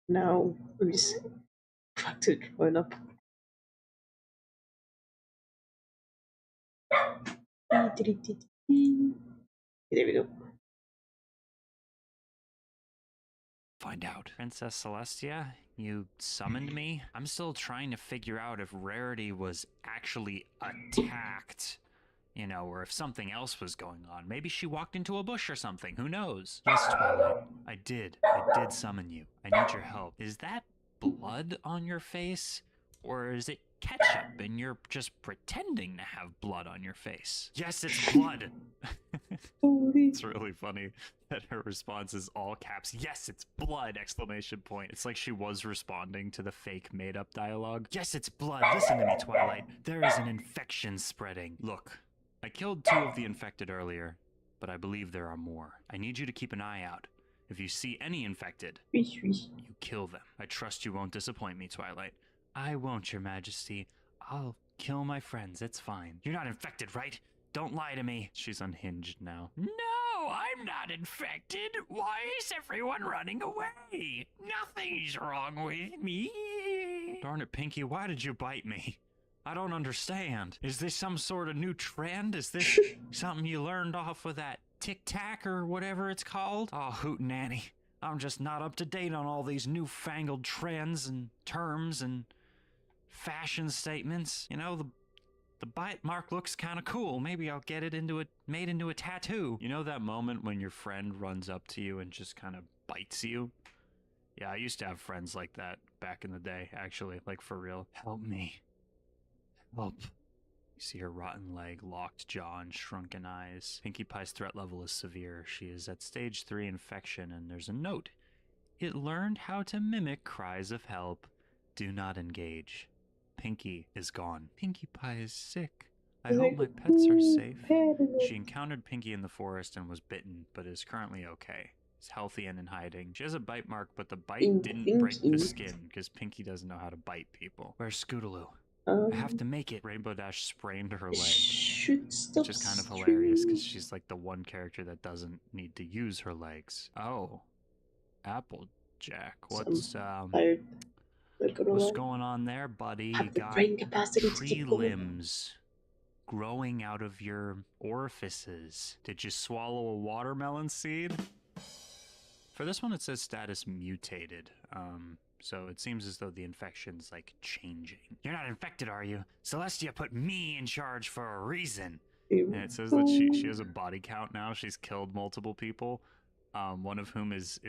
Now we just back to drawing up. There we go. Find out. Princess Celestia, you summoned me? I'm still trying to figure out if Rarity was actually attacked, or if something else was going on. Maybe she walked into a bush or something. Who knows? Yes, Twilight. I did summon you. I need your help. Is that blood on your face? Or is it ketchup and you're just pretending to have blood on your face? Yes, it's blood. It's really funny that her response is all caps. Yes, it's blood! Exclamation point. It's like she was responding to the fake made-up dialogue. Yes, it's blood. Listen to me, Twilight. There is an infection spreading. Look, I killed 2 of the infected earlier, but I believe there are more. I need you to keep an eye out. If you see any infected, you kill them. I trust you won't disappoint me, Twilight. I won't, Your Majesty. I'll kill my friends. It's fine. You're not infected, right? Don't lie to me. She's unhinged now. No, I'm not infected. Why is everyone running away? Nothing's wrong with me. Darn it, Pinky, why did you bite me? I don't understand. Is this some sort of new trend? Is this something you learned off of that Tic-Tac or whatever it's called? Oh, hootenanny. I'm just not up to date on all these newfangled trends and terms and fashion statements. The bite mark looks kind of cool. Maybe I'll get it made into a tattoo. You know that moment when your friend runs up to you and just kind of bites you? Yeah, I used to have friends like that back in the day, actually, like for real. Help me. Help. You see her rotten leg, locked jaw, and shrunken eyes. Pinkie Pie's threat level is severe. She is at stage 3 infection, and there's a note. It learned how to mimic cries of help. Do not engage. Pinkie is gone. Pinkie Pie is sick. I hope my pets are safe. She encountered Pinkie in the forest and was bitten, but is currently okay. Is healthy and in hiding. She has a bite mark, but the bite didn't break the skin, because Pinkie doesn't know how to bite people. Where's Scootaloo? I have to make it. Rainbow Dash sprained her leg, which is kind of hilarious, because she's like the one character that doesn't need to use her legs. Oh. Apple Jack. What's tired. What's going on there, buddy? You got tree limbs growing out of your orifices. Did you swallow a watermelon seed? For this one, it says status mutated. So it seems as though the infection's like changing. You're not infected, are you? Celestia put me in charge for a reason. And it says that she has a body count now. She's killed multiple people. One of whom has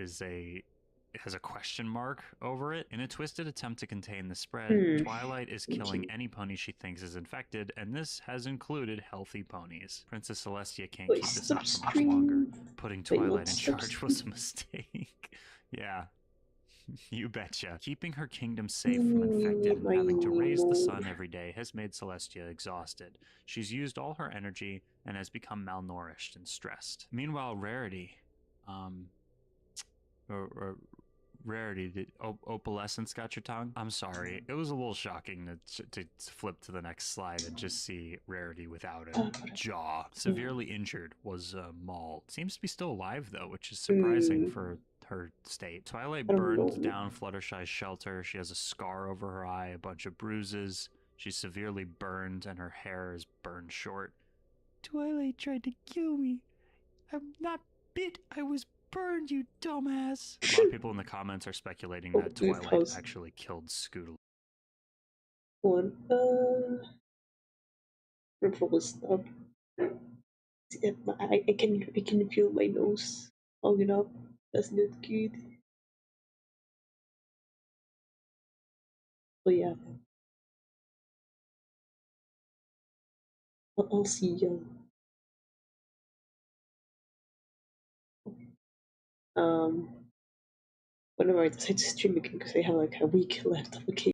a question mark over it. In a twisted attempt to contain the spread, Twilight is killing any pony she thinks is infected, and this has included healthy ponies. Princess Celestia can't keep this up for much longer. Putting Twilight in charge was a mistake. Yeah. You betcha. Keeping her kingdom safe from infected and having to raise the sun every day has made Celestia exhausted. She's used all her energy and has become malnourished and stressed. Meanwhile, Rarity, Rarity, did opalescence got your tongue? I'm sorry. It was a little shocking to flip to the next slide and just see Rarity without a jaw. Severely injured was mauled. Seems to be still alive though, which is surprising for her state. Twilight burned down Fluttershy's shelter. She has a scar over her eye, a bunch of bruises. She's severely burned and her hair is burned short. Twilight tried to kill me. I'm not bit. I was burned, you dumbass. A lot of people in the comments are speculating that Twilight actually killed Scootaloo. One, full stop. I can feel my nose fogging up. That's not good. So yeah, I'll see you. Whenever I decide to stream again, because I have like a week left of vacation.